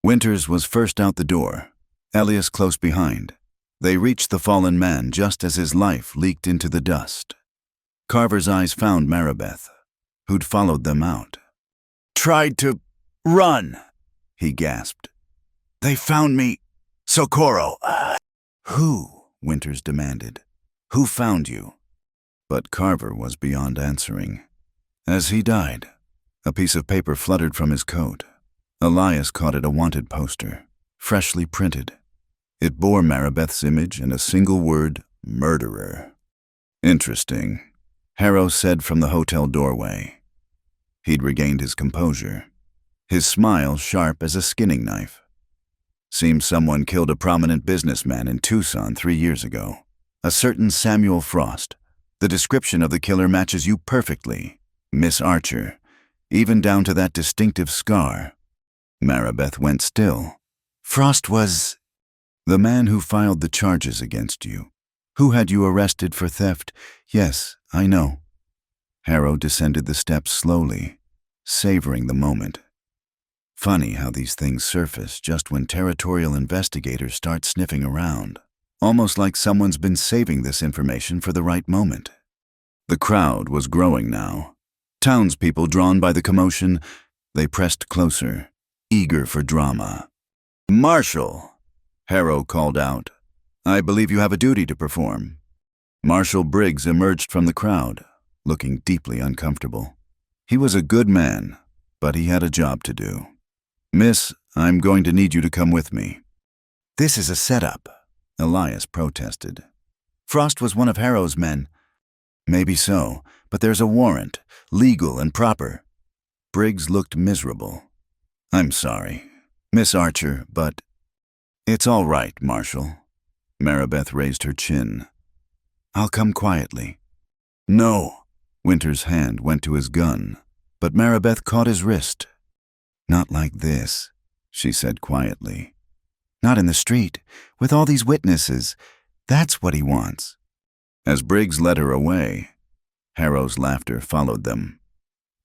Winters was first out the door, Elias close behind. They reached the fallen man just as his life leaked into the dust. Carver's eyes found Maribeth, who'd followed them out. "Tried to run," he gasped. "They found me. Socorro." "Who?" Winters demanded. "Who found you?" But Carver was beyond answering. As he died, a piece of paper fluttered from his coat. Elias caught it, a wanted poster, freshly printed. It bore Maribeth's image and a single word, murderer. "Interesting," Harrow said from the hotel doorway. He'd regained his composure, his smile sharp as a skinning knife. "Seems someone killed a prominent businessman in Tucson 3 years ago. A certain Samuel Frost. The description of the killer matches you perfectly, Miss Archer, even down to that distinctive scar." Maribeth went still. "Frost was—" "The man who filed the charges against you. Who had you arrested for theft. Yes, I know." Harrow descended the steps slowly, savoring the moment. Funny how these things surface just when territorial investigators start sniffing around, almost like someone's been saving this information for the right moment. The crowd was growing now. Townspeople drawn by the commotion, they pressed closer, eager for drama. "Marshal!" Harrow called out. "I believe you have a duty to perform." Marshal Briggs emerged from the crowd, looking deeply uncomfortable. He was a good man, but he had a job to do. "Miss, I'm going to need you to come with me." "This is a setup," Elias protested. "Frost was one of Harrow's men." Maybe so, but there's a warrant, legal and proper. Briggs looked miserable. I'm sorry, Miss Archer, but it's all right, Marshal. Maribeth raised her chin. I'll come quietly. No. Winter's hand went to his gun, but Maribeth caught his wrist. Not like this, she said quietly. Not in the street, with all these witnesses. That's what he wants. As Briggs led her away, Harrow's laughter followed them.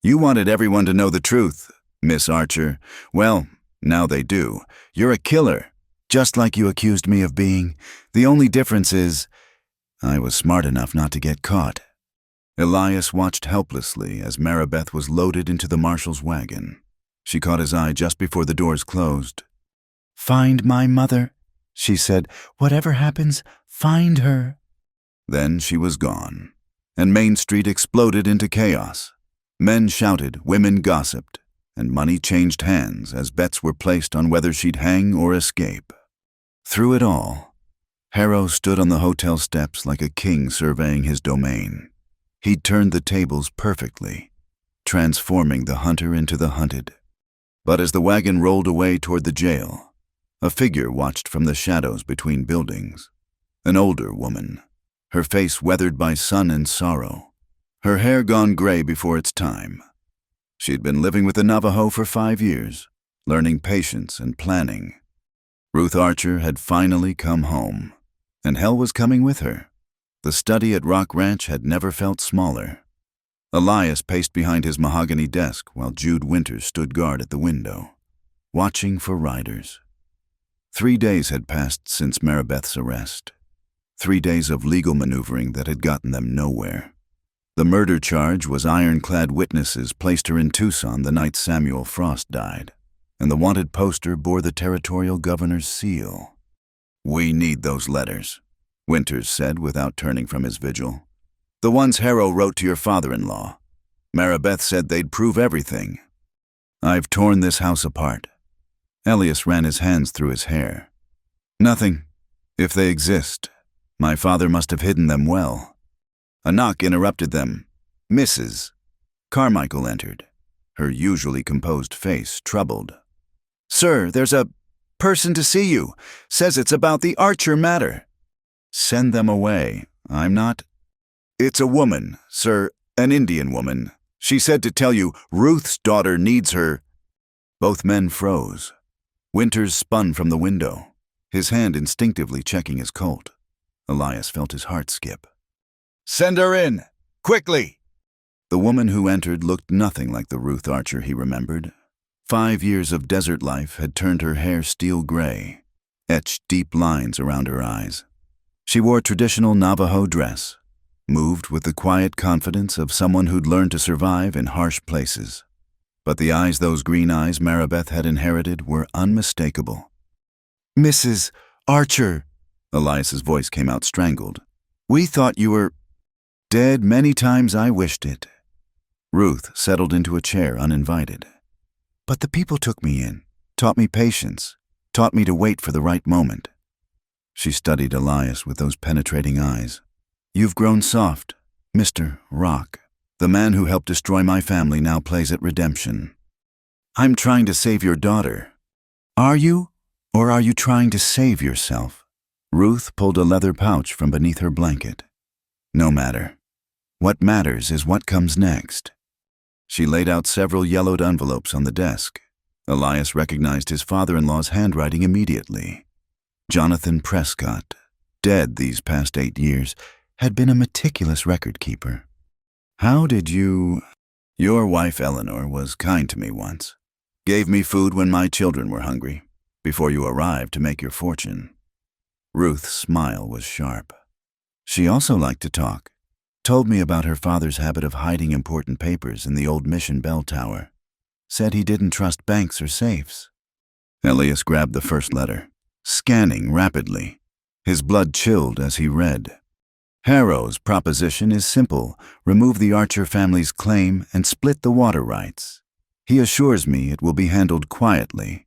You wanted everyone to know the truth, Miss Archer. Well, now they do. You're a killer, just like you accused me of being. The only difference is, I was smart enough not to get caught. Elias watched helplessly as Maribeth was loaded into the marshal's wagon. She caught his eye just before the doors closed. Find my mother, she said. Whatever happens, find her. Then she was gone, and Main Street exploded into chaos. Men shouted, women gossiped, and money changed hands as bets were placed on whether she'd hang or escape. Through it all, Harrow stood on the hotel steps like a king surveying his domain. He'd turned the tables perfectly, transforming the hunter into the hunted. But as the wagon rolled away toward the jail, a figure watched from the shadows between buildings. An older woman, her face weathered by sun and sorrow, her hair gone gray before its time. She'd been living with the Navajo for 5 years, learning patience and planning. Ruth Archer had finally come home, and hell was coming with her. The study at Rock Ranch had never felt smaller. Elias paced behind his mahogany desk while Jude Winters stood guard at the window, watching for riders. 3 days had passed since Maribeth's arrest. 3 days of legal maneuvering that had gotten them nowhere. The murder charge was ironclad witnesses placed her in Tucson the night Samuel Frost died, and the wanted poster bore the territorial governor's seal. We need those letters, Winters said without turning from his vigil. The ones Harrow wrote to your father-in-law. Maribeth said they'd prove everything. I've torn this house apart. Elias ran his hands through his hair. Nothing. If they exist, my father must have hidden them well. A knock interrupted them. Mrs. Carmichael entered, her usually composed face troubled. Sir, there's a person to see you. Says it's about the Archer matter. Send them away. I'm not. It's a woman, sir, an Indian woman. She said to tell you Ruth's daughter needs her. Both men froze. Winters spun from the window, his hand instinctively checking his Colt. Elias felt his heart skip. Send her in! Quickly! The woman who entered looked nothing like the Ruth Archer he remembered. 5 years of desert life had turned her hair steel gray, etched deep lines around her eyes. She wore traditional Navajo dress, moved with the quiet confidence of someone who'd learned to survive in harsh places. But the eyes those green eyes Maribeth had inherited were unmistakable. Mrs. Archer, Elias's voice came out strangled. We thought you were dead. Many times I wished it. Ruth settled into a chair uninvited. But the people took me in, taught me patience, taught me to wait for the right moment. She studied Elias with those penetrating eyes. You've grown soft, Mr. Rock. The man who helped destroy my family now plays at redemption. I'm trying to save your daughter. Are you? Or are you trying to save yourself? Ruth pulled a leather pouch from beneath her blanket. No matter. What matters is what comes next. She laid out several yellowed envelopes on the desk. Elias recognized his father-in-law's handwriting immediately. Jonathan Prescott, dead these past 8 years, had been a meticulous record keeper. How did you... Your wife Eleanor was kind to me once. Gave me food when my children were hungry, before you arrived to make your fortune. Ruth's smile was sharp. She also liked to talk. Told me about her father's habit of hiding important papers in the old Mission bell tower. Said he didn't trust banks or safes. Elias grabbed the first letter, scanning rapidly. His blood chilled as he read. Harrow's proposition is simple. Remove the Archer family's claim and split the water rights. He assures me it will be handled quietly,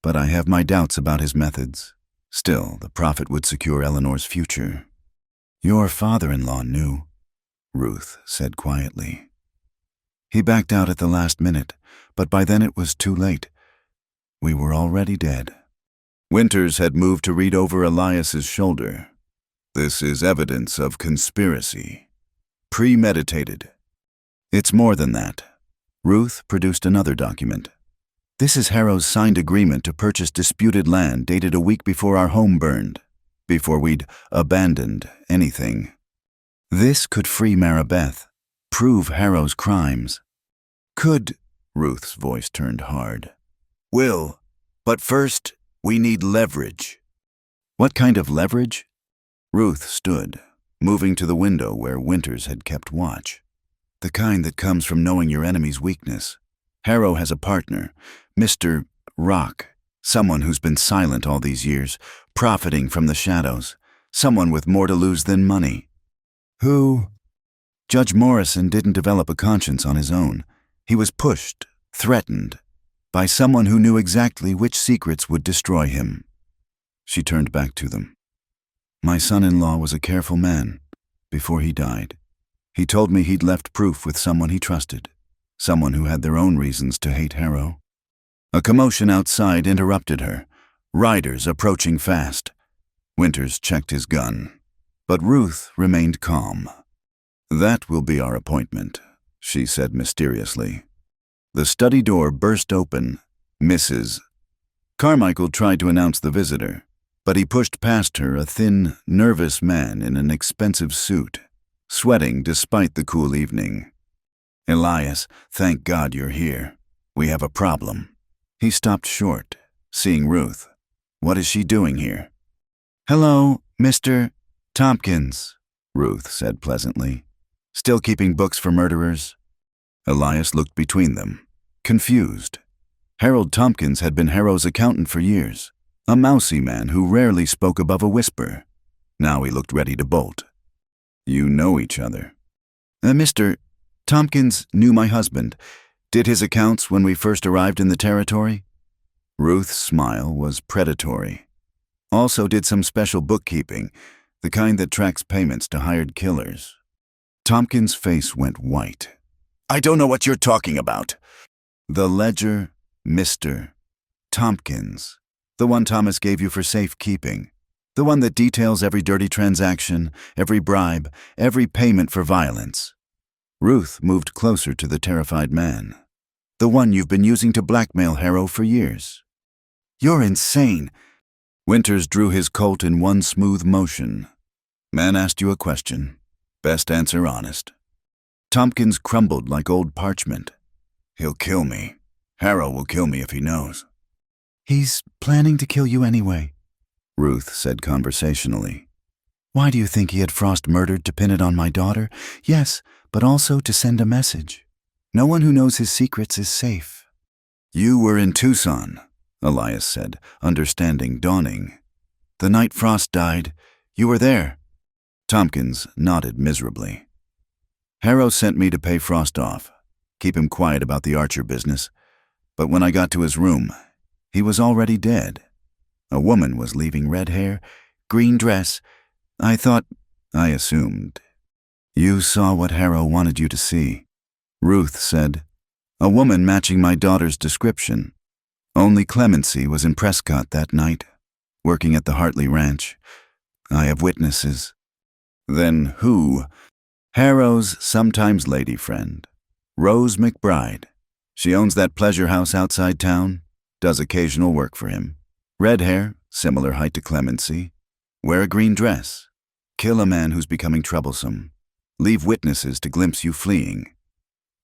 but I have my doubts about his methods. Still, the profit would secure Eleanor's future. Your father-in-law knew. Ruth said quietly. He backed out at the last minute, but by then it was too late. We were already dead. Winters had moved to read over Elias's shoulder. This is evidence of conspiracy. Premeditated. It's more than that. Ruth produced another document. This is Harrow's signed agreement to purchase disputed land dated a week before our home burned, before we'd abandoned anything. This could free Maribeth, prove Harrow's crimes. Could, Ruth's voice turned hard. Will, but first, we need leverage. What kind of leverage? Ruth stood, moving to the window where Winters had kept watch. The kind that comes from knowing your enemy's weakness. Harrow has a partner, Mr. Rock, someone who's been silent all these years, profiting from the shadows, someone with more to lose than money. Who? Judge Morrison didn't develop a conscience on his own. He was pushed, threatened, by someone who knew exactly which secrets would destroy him. She turned back to them. My son-in-law was a careful man. Before he died, he told me he'd left proof with someone he trusted, someone who had their own reasons to hate Harrow. A commotion outside interrupted her, riders approaching fast. Winters checked his gun, but Ruth remained calm. That will be our appointment, she said mysteriously. The study door burst open. Mrs. Carmichael tried to announce the visitor, but he pushed past her a thin, nervous man in an expensive suit, sweating despite the cool evening. Elias, thank God you're here. We have a problem. He stopped short, seeing Ruth. What is she doing here? Hello, Mr. Tompkins, Ruth said pleasantly. Still keeping books for murderers? Elias looked between them, confused. Harold Tompkins had been Harrow's accountant for years, a mousy man who rarely spoke above a whisper. Now he looked ready to bolt. You know each other. Mr. Tompkins knew my husband, did his accounts when we first arrived in the territory. Ruth's smile was predatory. Also did some special bookkeeping, the kind that tracks payments to hired killers. Tompkins' face went white. I don't know what you're talking about. The ledger, Mr. Tompkins. The one Thomas gave you for safekeeping. The one that details every dirty transaction, every bribe, every payment for violence. Ruth moved closer to the terrified man. The one you've been using to blackmail Harrow for years. You're insane. Winters drew his Colt in one smooth motion. Man asked you a question. Best answer honest. Tompkins crumbled like old parchment. He'll kill me. Harrow will kill me if he knows. He's planning to kill you anyway, Ruth said conversationally. Why do you think he had Frost murdered to pin it on my daughter? Yes, but also to send a message. No one who knows his secrets is safe. You were in Tucson, Elias said, understanding dawning. The night Frost died, you were there. Tompkins nodded miserably. Harrow sent me to pay Frost off, keep him quiet about the Archer business. But when I got to his room, he was already dead. A woman was leaving red hair, green dress. I assumed. You saw what Harrow wanted you to see. Ruth said, a woman matching my daughter's description. Only Clemency was in Prescott that night, working at the Hartley Ranch. I have witnesses. Then who? Harrow's sometimes lady friend, Rose McBride. She owns that pleasure house outside town, does occasional work for him. Red hair, similar height to Clemency. Wear a green dress. Kill a man who's becoming troublesome. Leave witnesses to glimpse you fleeing.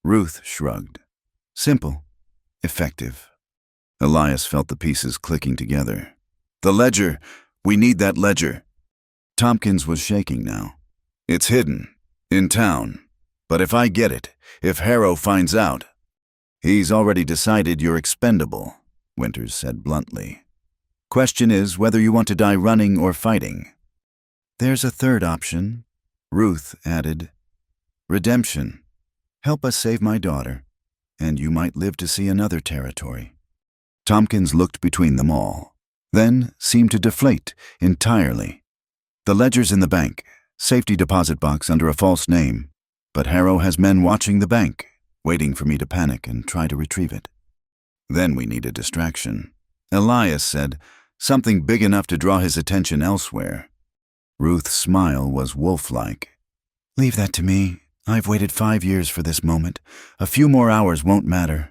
Ruth shrugged. Simple. Effective. Elias felt the pieces clicking together. The ledger. We need that ledger. Tompkins was shaking now. It's hidden. In town. But if I get it, if Harrow finds out... He's already decided you're expendable, Winters said bluntly. Question is whether you want to die running or fighting. There's a third option, Ruth added. Redemption. Help us save my daughter, and you might live to see another territory. Tompkins looked between them all, then seemed to deflate entirely. The ledger's in the bank, safety deposit box under a false name. but Harrow has men watching the bank, waiting for me to panic and try to retrieve it. Then we need a distraction. Elias said, something big enough to draw his attention elsewhere. Ruth's smile was wolf-like. Leave that to me. I've waited 5 years for this moment. A few more hours won't matter.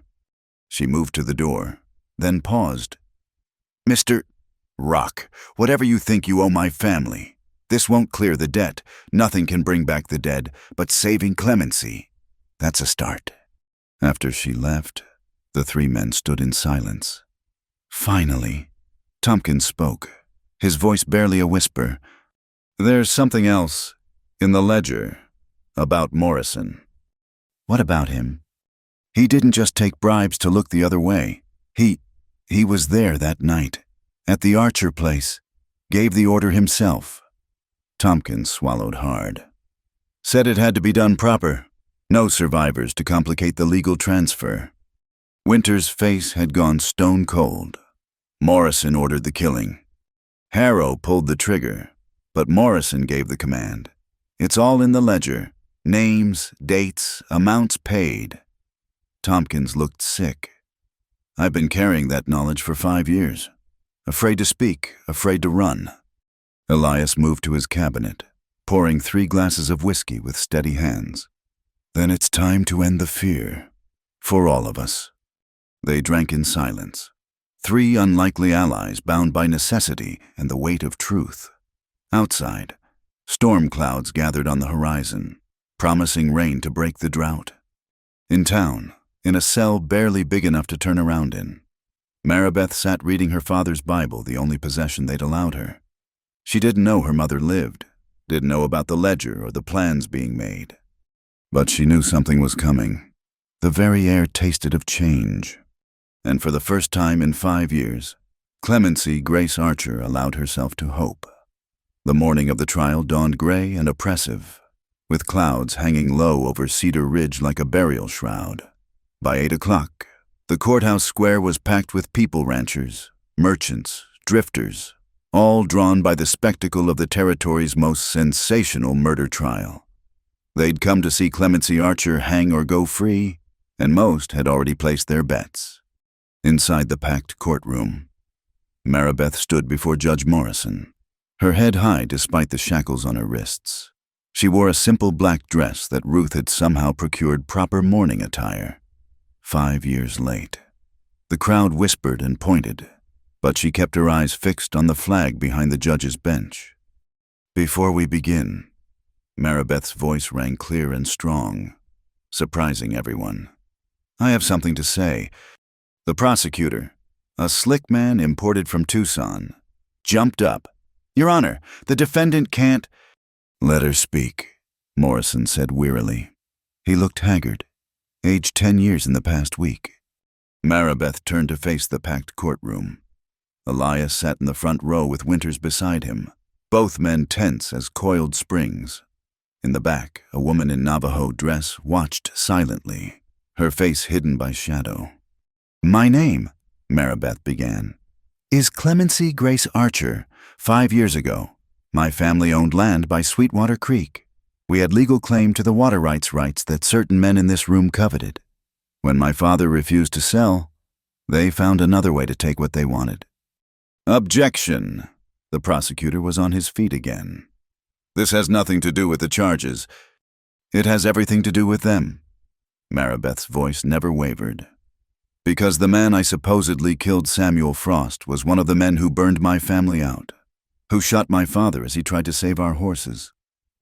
She moved to the door, then paused. Mr. Rock, whatever you think you owe my family. This won't clear the debt. Nothing can bring back the dead, but saving Clemency. That's a start. After she left, the 3 men stood in silence. Finally, Tompkins spoke, his voice barely a whisper. There's something else in the ledger about Morrison. What about him? He didn't just take bribes to look the other way. He was there that night, at the Archer place, gave the order himself. Tompkins swallowed hard. Said it had to be done proper. No survivors to complicate the legal transfer. Winter's face had gone stone cold. Morrison ordered the killing. Harrow pulled the trigger, but Morrison gave the command. It's all in the ledger. Names, dates, amounts paid. Tompkins looked sick. I've been carrying that knowledge for 5 years. Afraid to speak, afraid to run. Elias moved to his cabinet, pouring 3 glasses of whiskey with steady hands. Then it's time to end the fear. For all of us. They drank in silence. 3 unlikely allies bound by necessity and the weight of truth. Outside, storm clouds gathered on the horizon, promising rain to break the drought. In town, in a cell barely big enough to turn around in, Maribeth sat reading her father's Bible, the only possession they'd allowed her. She didn't know her mother lived, didn't know about the ledger or the plans being made. But she knew something was coming. The very air tasted of change. And for the first time in 5 years, Clemency Grace Archer allowed herself to hope. The morning of the trial dawned gray and oppressive, with clouds hanging low over Cedar Ridge like a burial shroud. By 8 o'clock, the courthouse square was packed with people ranchers, merchants, drifters, all drawn by the spectacle of the territory's most sensational murder trial. They'd come to see Clemency Archer hang or go free, and most had already placed their bets. Inside the packed courtroom, Maribeth stood before Judge Morrison, her head high despite the shackles on her wrists. She wore a simple black dress that Ruth had somehow procured proper mourning attire. 5 years late. The crowd whispered and pointed, but she kept her eyes fixed on the flag behind the judge's bench. Before we begin, Maribeth's voice rang clear and strong, surprising everyone. I have something to say. The prosecutor, a slick man imported from Tucson, jumped up. Your Honor, the defendant can't— Let her speak, Morrison said wearily. He looked haggard, aged 10 years in the past week. Maribeth turned to face the packed courtroom. Elias sat in the front row with Winters beside him, both men tense as coiled springs. In the back, a woman in Navajo dress watched silently, her face hidden by shadow. My name, Maribeth began, is Clemency Grace Archer. 5 years ago, my family owned land by Sweetwater Creek. We had legal claim to the water rights that certain men in this room coveted. When my father refused to sell, they found another way to take what they wanted. Objection. The prosecutor was on his feet again. This has nothing to do with the charges. It has everything to do with them. Maribeth's voice never wavered. Because the man I supposedly killed Samuel Frost was one of the men who burned my family out, who shot my father as he tried to save our horses,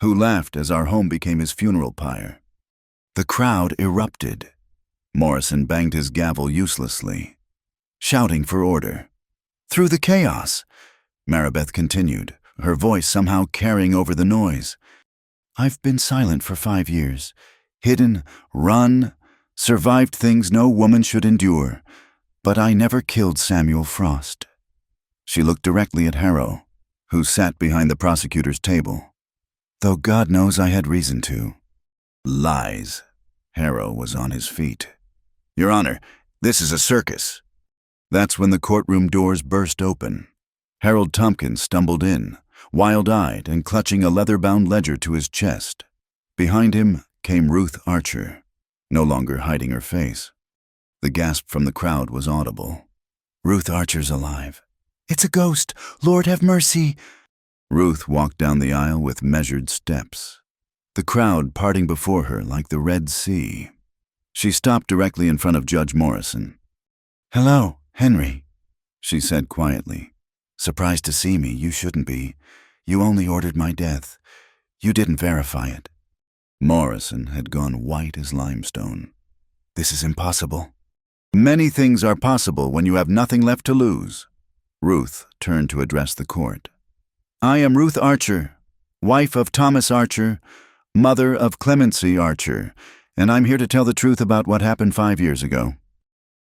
who laughed as our home became his funeral pyre. The crowd erupted. Morrison banged his gavel uselessly, shouting for order. Through the chaos, Maribeth continued, her voice somehow carrying over the noise. I've been silent for 5 years, hidden, run, survived things no woman should endure, but I never killed Samuel Frost. She looked directly at Harrow, who sat behind the prosecutor's table, though God knows I had reason to. Lies. Harrow was on his feet. Your Honor, this is a circus. That's when the courtroom doors burst open. Harold Tompkins stumbled in, wild-eyed and clutching a leather-bound ledger to his chest. Behind him, came Ruth Archer, no longer hiding her face. The gasp from the crowd was audible. "Ruth Archer's alive." "It's a ghost! Lord have mercy!" Ruth walked down the aisle with measured steps, the crowd parting before her like the Red Sea. She stopped directly in front of Judge Morrison. "Hello, Henry," she said quietly. "Surprised to see me? You shouldn't be. You only ordered my death. You didn't verify it." Morrison had gone white as limestone. "This is impossible." "Many things are possible when you have nothing left to lose." Ruth turned to address the court. "I am Ruth Archer, wife of Thomas Archer, mother of Clemency Archer, and I'm here to tell the truth about what happened 5 years ago."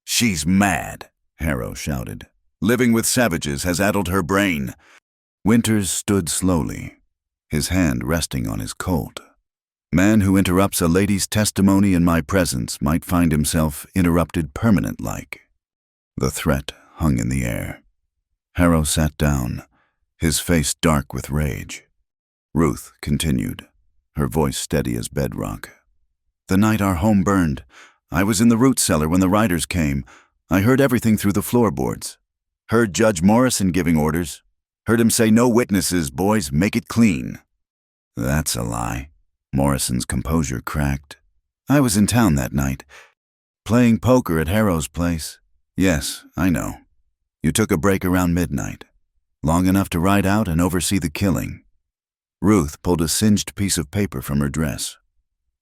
"She's mad," Harrow shouted. "Living with savages has addled her brain." Winters stood slowly, his hand resting on his Colt. Man who interrupts a lady's testimony in my presence might find himself interrupted permanent-like. The threat hung in the air. Harrow sat down, his face dark with rage. Ruth continued, her voice steady as bedrock. "The night our home burned, I was in the root cellar when the riders came. I heard everything through the floorboards. Heard Judge Morrison giving orders. Heard him say, 'No witnesses, boys, make it clean.'" "That's a lie." Morrison's composure cracked. "I was in town that night, playing poker at Harrow's place." "Yes, I know. You took a break around midnight, long enough to ride out and oversee the killing." Ruth pulled a singed piece of paper from her dress.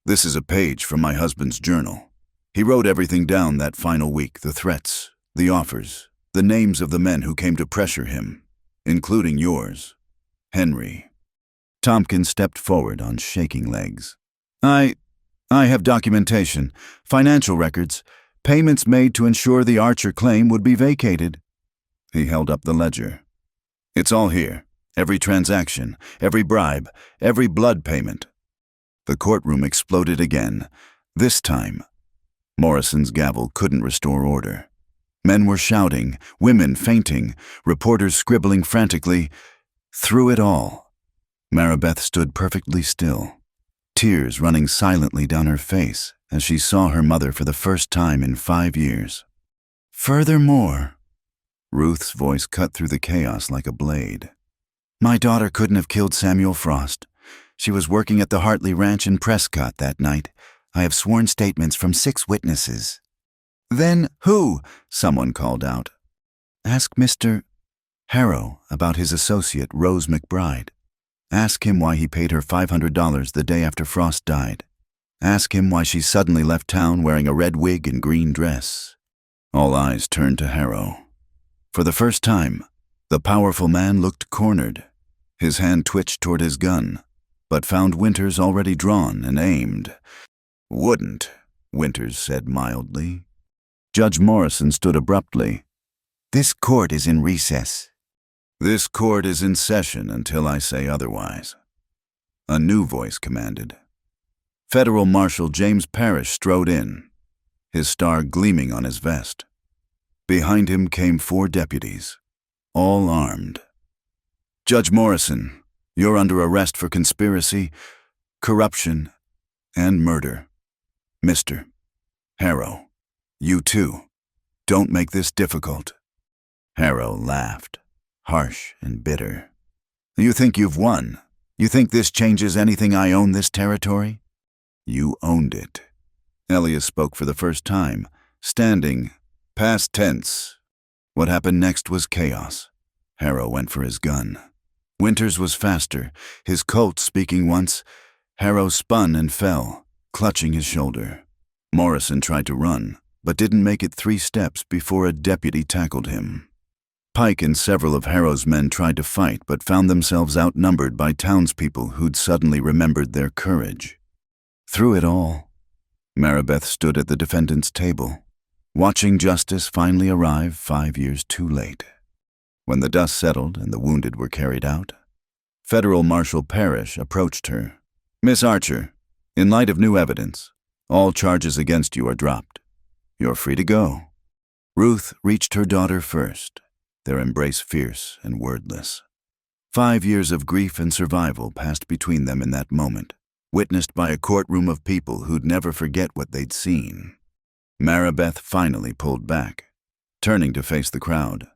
"This is a page from my husband's journal. He wrote everything down that final week, the threats, the offers, the names of the men who came to pressure him, including yours, Henry." Tompkins stepped forward on shaking legs. I have documentation, financial records, payments made to ensure the Archer claim would be vacated." He held up the ledger. "It's all here. Every transaction, every bribe, every blood payment." The courtroom exploded again. This time, Morrison's gavel couldn't restore order. Men were shouting, women fainting, reporters scribbling frantically. Through it all, Maribeth stood perfectly still, tears running silently down her face as she saw her mother for the first time in 5 years. "Furthermore," Ruth's voice cut through the chaos like a blade, "my daughter couldn't have killed Samuel Frost. She was working at the Hartley Ranch in Prescott that night. I have sworn statements from 6 witnesses." "Then who?" someone called out. "Ask Mr. Harrow about his associate, Rose McBride. Ask him why he paid her $500 the day after Frost died. Ask him why she suddenly left town wearing a red wig and green dress." All eyes turned to Harrow. For the first time, the powerful man looked cornered. His hand twitched toward his gun, but found Winters already drawn and aimed. "Wouldn't," Winters said mildly. Judge Morrison stood abruptly. "This court is in recess." "This court is in session until I say otherwise." A new voice commanded. Federal Marshal James Parrish strode in, his star gleaming on his vest. Behind him came 4 deputies, all armed. "Judge Morrison, you're under arrest for conspiracy, corruption, and murder. Mr. Harrow, you too. Don't make this difficult." Harrow laughed, harsh and bitter. "You think you've won? You think this changes anything I own this territory? You owned it." Elias spoke for the first time, standing, past tense. What happened next was chaos. Harrow went for his gun. Winters was faster, his Colt speaking once. Harrow spun and fell, clutching his shoulder. Morrison tried to run, but didn't make it 3 steps before a deputy tackled him. Pike and several of Harrow's men tried to fight, but found themselves outnumbered by townspeople who'd suddenly remembered their courage. Through it all, Maribeth stood at the defendant's table, watching justice finally arrive 5 years too late. When the dust settled and the wounded were carried out, Federal Marshal Parrish approached her. "Miss Archer, in light of new evidence, all charges against you are dropped. You're free to go." Ruth reached her daughter first, their embrace fierce and wordless. 5 years of grief and survival passed between them in that moment. witnessed by a courtroom of people who'd never forget what they'd seen. Maribeth finally pulled back, turning to face the crowd.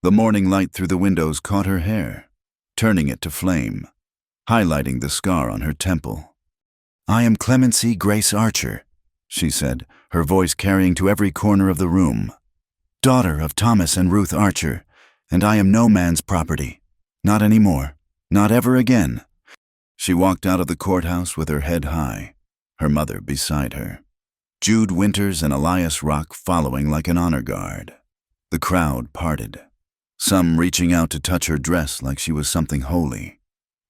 The morning light through the windows caught her hair, turning it to flame, highlighting the scar on her temple. "I am Clemency Grace Archer," she said, her voice carrying to every corner of the room. "Daughter of Thomas and Ruth Archer, and I am no man's property. Not anymore. Not ever again." She walked out of the courthouse with her head high, her mother beside her. Jude Winters and Elias Rock following like an honor guard. The crowd parted, some reaching out to touch her dress like she was something holy,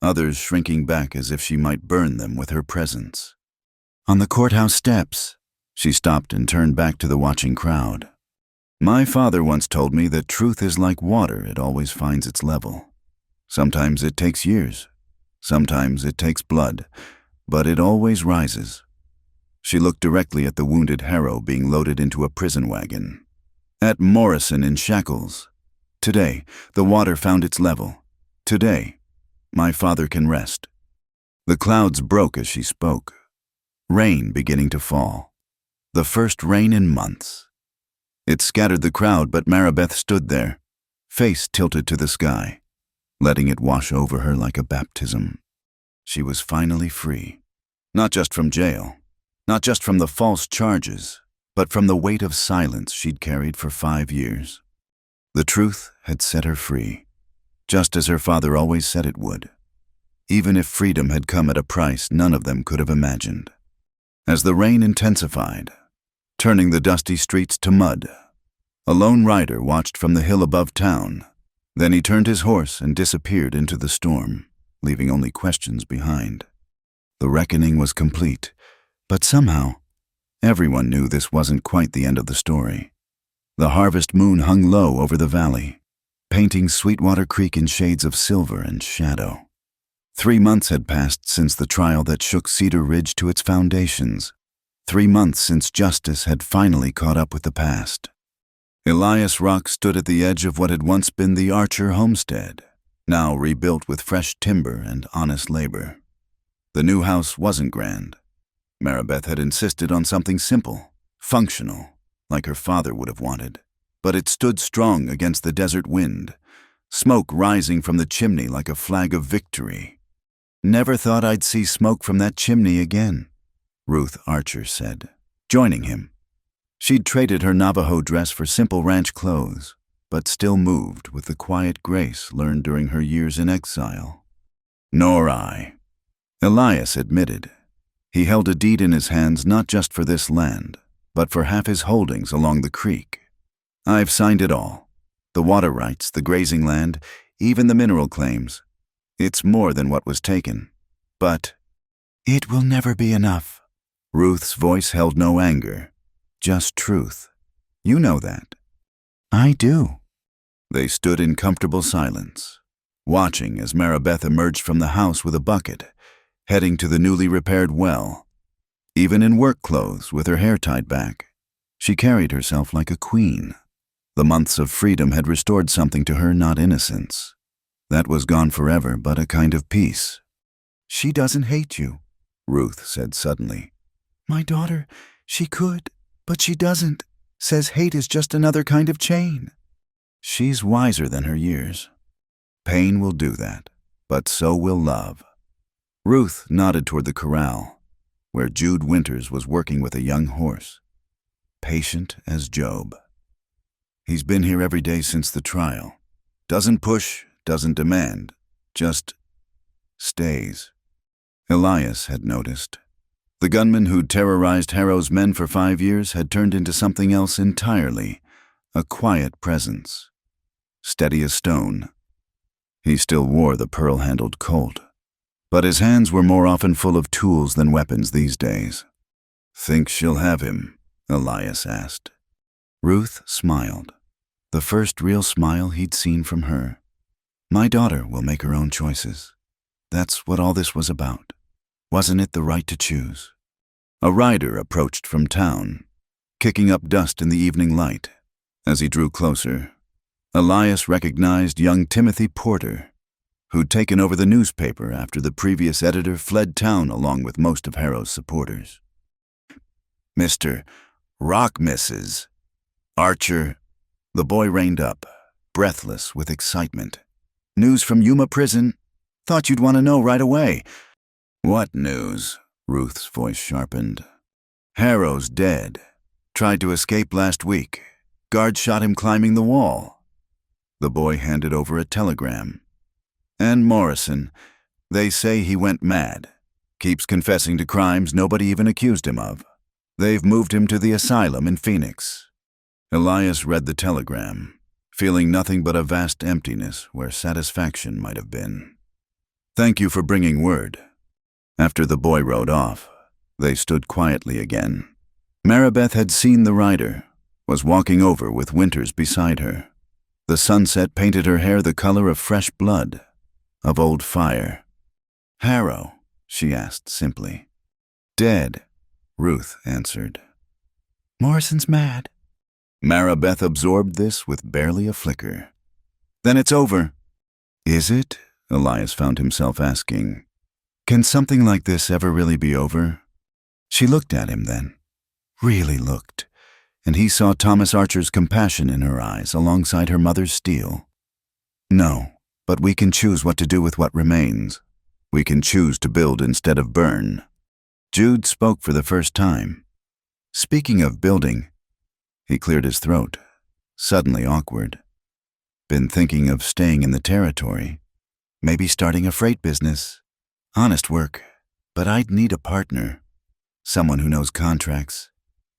others shrinking back as if she might burn them with her presence. On the courthouse steps, she stopped and turned back to the watching crowd. "My father once told me that truth is like water, it always finds its level. Sometimes it takes years, sometimes it takes blood, but it always rises." She looked directly at the wounded Harrow being loaded into a prison wagon. At Morrison in shackles. "Today, the water found its level. Today, my father can rest." The clouds broke as she spoke. Rain beginning to fall. The first rain in months. It scattered the crowd, but Maribeth stood there, face tilted to the sky, letting it wash over her like a baptism. She was finally free. Not just from jail, not just from the false charges, but from the weight of silence she'd carried for 5 years. The truth had set her free, just as her father always said it would, even if freedom had come at a price none of them could have imagined. As the rain intensified, turning the dusty streets to mud, a lone rider watched from the hill above town. Then he turned his horse and disappeared into the storm, leaving only questions behind. The reckoning was complete, but somehow, everyone knew this wasn't quite the end of the story. The harvest moon hung low over the valley, painting Sweetwater Creek in shades of silver and shadow. 3 months had passed since the trial that shook Cedar Ridge to its foundations. 3 months since justice had finally caught up with the past. Elias Rock stood at the edge of what had once been the Archer homestead, now rebuilt with fresh timber and honest labor. The new house wasn't grand. Maribeth had insisted on something simple, functional, like her father would have wanted. But it stood strong against the desert wind, smoke rising from the chimney like a flag of victory. "Never thought I'd see smoke from that chimney again," Ruth Archer said, joining him. She'd traded her Navajo dress for simple ranch clothes, but still moved with the quiet grace learned during her years in exile. "Nor I," Elias admitted. He held a deed in his hands not just for this land, but for half his holdings along the creek. "I've signed it all. The water rights, the grazing land, even the mineral claims. It's more than what was taken. But it will never be enough." Ruth's voice held no anger, just truth. "You know that." "I do." They stood in comfortable silence, watching as Maribeth emerged from the house with a bucket, heading to the newly repaired well. Even in work clothes, with her hair tied back, she carried herself like a queen. The months of freedom had restored something to her, not innocence. That was gone forever, but a kind of peace. "She doesn't hate you," Ruth said suddenly. "My daughter, she could, but she doesn't. Says hate is just another kind of chain." She's wiser than her years. Pain will do that, but so will love. Ruth nodded toward the corral, where Jude Winters was working with a young horse, patient as Job. "He's been here every day since the trial. Doesn't push, doesn't demand, just stays." Elias had noticed. The gunman who'd terrorized Harrow's men for 5 years had turned into something else entirely, a quiet presence. Steady as stone. He still wore the pearl-handled Colt, but his hands were more often full of tools than weapons these days. "Think she'll have him?" Elias asked. Ruth smiled, the first real smile he'd seen from her. "My daughter will make her own choices. That's what all this was about. Wasn't it the right to choose?" A rider approached from town, kicking up dust in the evening light. As he drew closer, Elias recognized young Timothy Porter, who'd taken over the newspaper after the previous editor fled town along with most of Harrow's supporters. "Mr. Rock, Mrs. Archer." The boy reined up, breathless with excitement. "News from Yuma prison? Thought you'd want to know right away." "What news?" Ruth's voice sharpened. "Harrow's dead. Tried to escape last week. Guards shot him climbing the wall." The boy handed over a telegram. "And Morrison, they say he went mad. Keeps confessing to crimes nobody even accused him of. They've moved him to the asylum in Phoenix." Elias read the telegram, feeling nothing but a vast emptiness where satisfaction might have been. "Thank you for bringing word." After the boy rode off, they stood quietly again. Maribeth had seen the rider, was walking over with Winters beside her. The sunset painted her hair the color of fresh blood, of old fire. "Harrow?" she asked simply. "Dead," Ruth answered. "Morrison's mad." Maribeth absorbed this with barely a flicker. "Then it's over." "Is it?" Elias found himself asking. "Can something like this ever really be over?" She looked at him then, really looked, and he saw Thomas Archer's compassion in her eyes alongside her mother's steel. "No, but we can choose what to do with what remains. We can choose to build instead of burn." Jude spoke for the first time. "Speaking of building," he cleared his throat, suddenly awkward. "Been thinking of staying in the territory, maybe starting a freight business. Honest work, but I'd need a partner. Someone who knows contracts,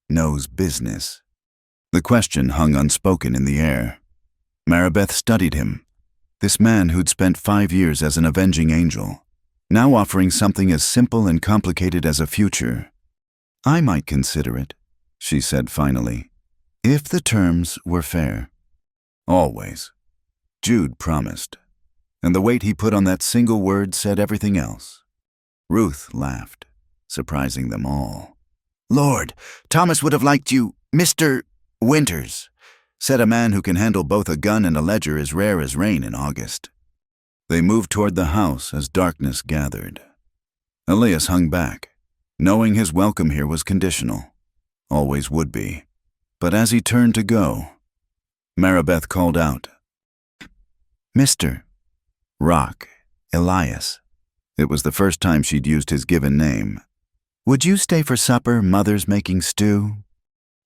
knows business." The question hung unspoken in the air. Maribeth studied him, this man who'd spent 5 years as an avenging angel, now offering something as simple and complicated as a future. "I might consider it," she said finally, "if the terms were fair." "Always," Jude promised, and the weight he put on that single word said everything else. Ruth laughed, surprising them all. "Lord, Thomas would have liked you, Mr. Winters," said a man who can handle both a gun and a ledger as rare as rain in August. They moved toward the house as darkness gathered. Elias hung back, knowing his welcome here was conditional. Always would be. But as he turned to go, Maribeth called out, "Mr. Rock, Elias." It was the first time she'd used his given name. "Would you stay for supper? Mother's making stew."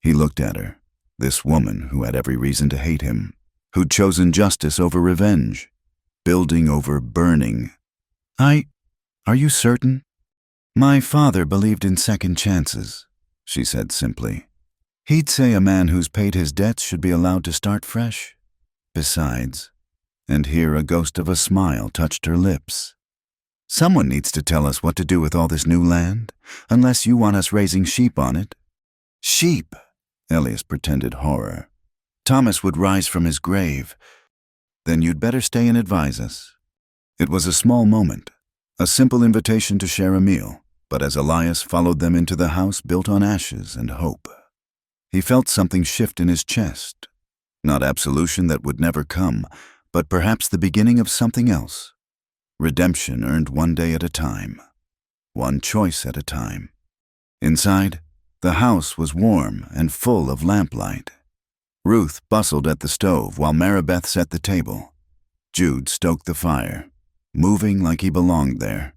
He looked at her, this woman who had every reason to hate him, who'd chosen justice over revenge, building over burning. Are you certain?" "My father believed in second chances," she said simply. "He'd say a man who's paid his debts should be allowed to start fresh. Besides," and here a ghost of a smile touched her lips, "someone needs to tell us what to do with all this new land, unless you want us raising sheep on it." "Sheep?" Elias pretended horror. "Thomas would rise from his grave. Then you'd better stay and advise us." It was a small moment, a simple invitation to share a meal, but as Elias followed them into the house built on ashes and hope, he felt something shift in his chest. Not absolution that would never come, but perhaps the beginning of something else. Redemption earned one day at a time, one choice at a time. Inside, the house was warm and full of lamplight. Ruth bustled at the stove while Maribeth set the table. Jude stoked the fire, moving like he belonged there.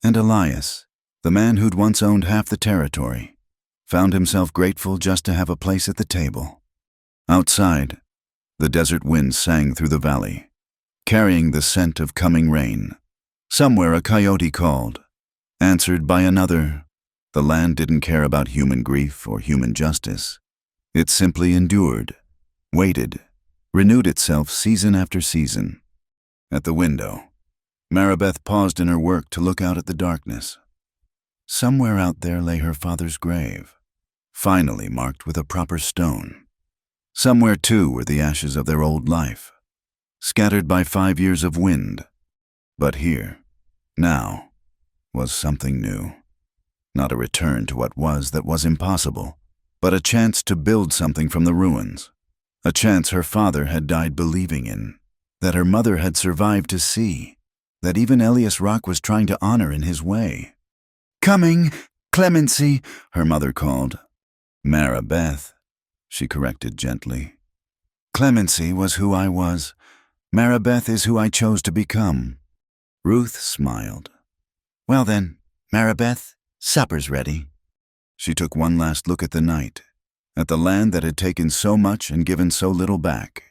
And Elias, the man who'd once owned half the territory, found himself grateful just to have a place at the table. Outside, the desert wind sang through the valley, carrying the scent of coming rain. Somewhere a coyote called, answered by another. The land didn't care about human grief or human justice. It simply endured, waited, renewed itself season after season. At the window, Maribeth paused in her work to look out at the darkness. Somewhere out there lay her father's grave, finally marked with a proper stone. Somewhere, too, were the ashes of their old life, scattered by 5 years of wind. But here, now, was something new. Not a return to what was that was impossible, but a chance to build something from the ruins. A chance her father had died believing in, that her mother had survived to see. that even Elias Rock was trying to honor in his way. "Coming! Clemency!" her mother called. "Maribeth," she corrected gently. "Clemency was who I was. Maribeth is who I chose to become." Ruth smiled. "Well then, Maribeth, supper's ready." She took one last look at the night, at the land that had taken so much and given so little back.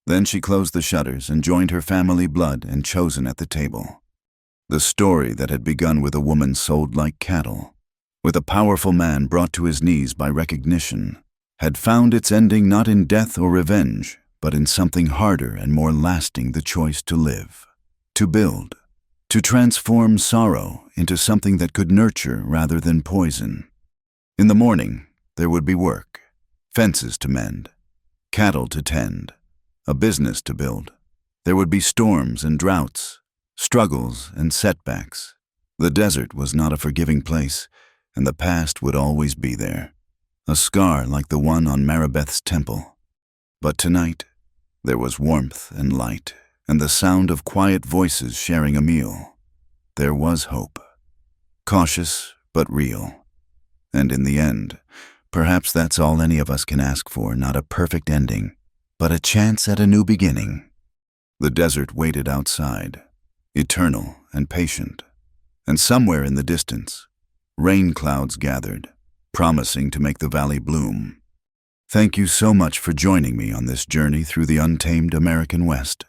Then she closed the shutters and joined her family blood and chosen at the table. The story that had begun with a woman sold like cattle, with a powerful man brought to his knees by recognition, had found its ending not in death or revenge, but in something harder and more lasting: the choice to live, to build, to transform sorrow into something that could nurture rather than poison. In the morning, there would be work, fences to mend, cattle to tend, a business to build. There would be storms and droughts, struggles and setbacks. The desert was not a forgiving place, and the past would always be there, a scar like the one on Maribeth's temple. But tonight, there was warmth and light, and the sound of quiet voices sharing a meal. There was hope, cautious but real. And in the end, perhaps that's all any of us can ask for: not a perfect ending, but a chance at a new beginning. The desert waited outside, eternal and patient, and somewhere in the distance, rain clouds gathered, promising to make the valley bloom. Thank you so much for joining me on this journey through the untamed American West.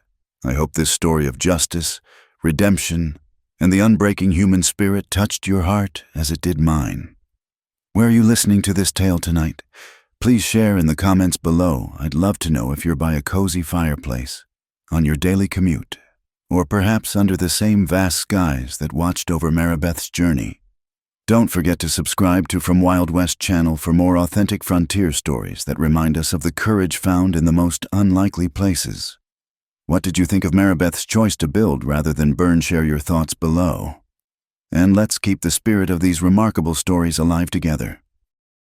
I hope this story of justice, redemption, and the unbreaking human spirit touched your heart as it did mine. Where are you listening to this tale tonight? Please share in the comments below. I'd love to know if you're by a cozy fireplace, on your daily commute, or perhaps under the same vast skies that watched over Maribeth's journey. Don't forget to subscribe to From Wild West channel for more authentic frontier stories that remind us of the courage found in the most unlikely places. What did you think of Maribeth's choice to build rather than burn? Share your thoughts below. And let's keep the spirit of these remarkable stories alive together.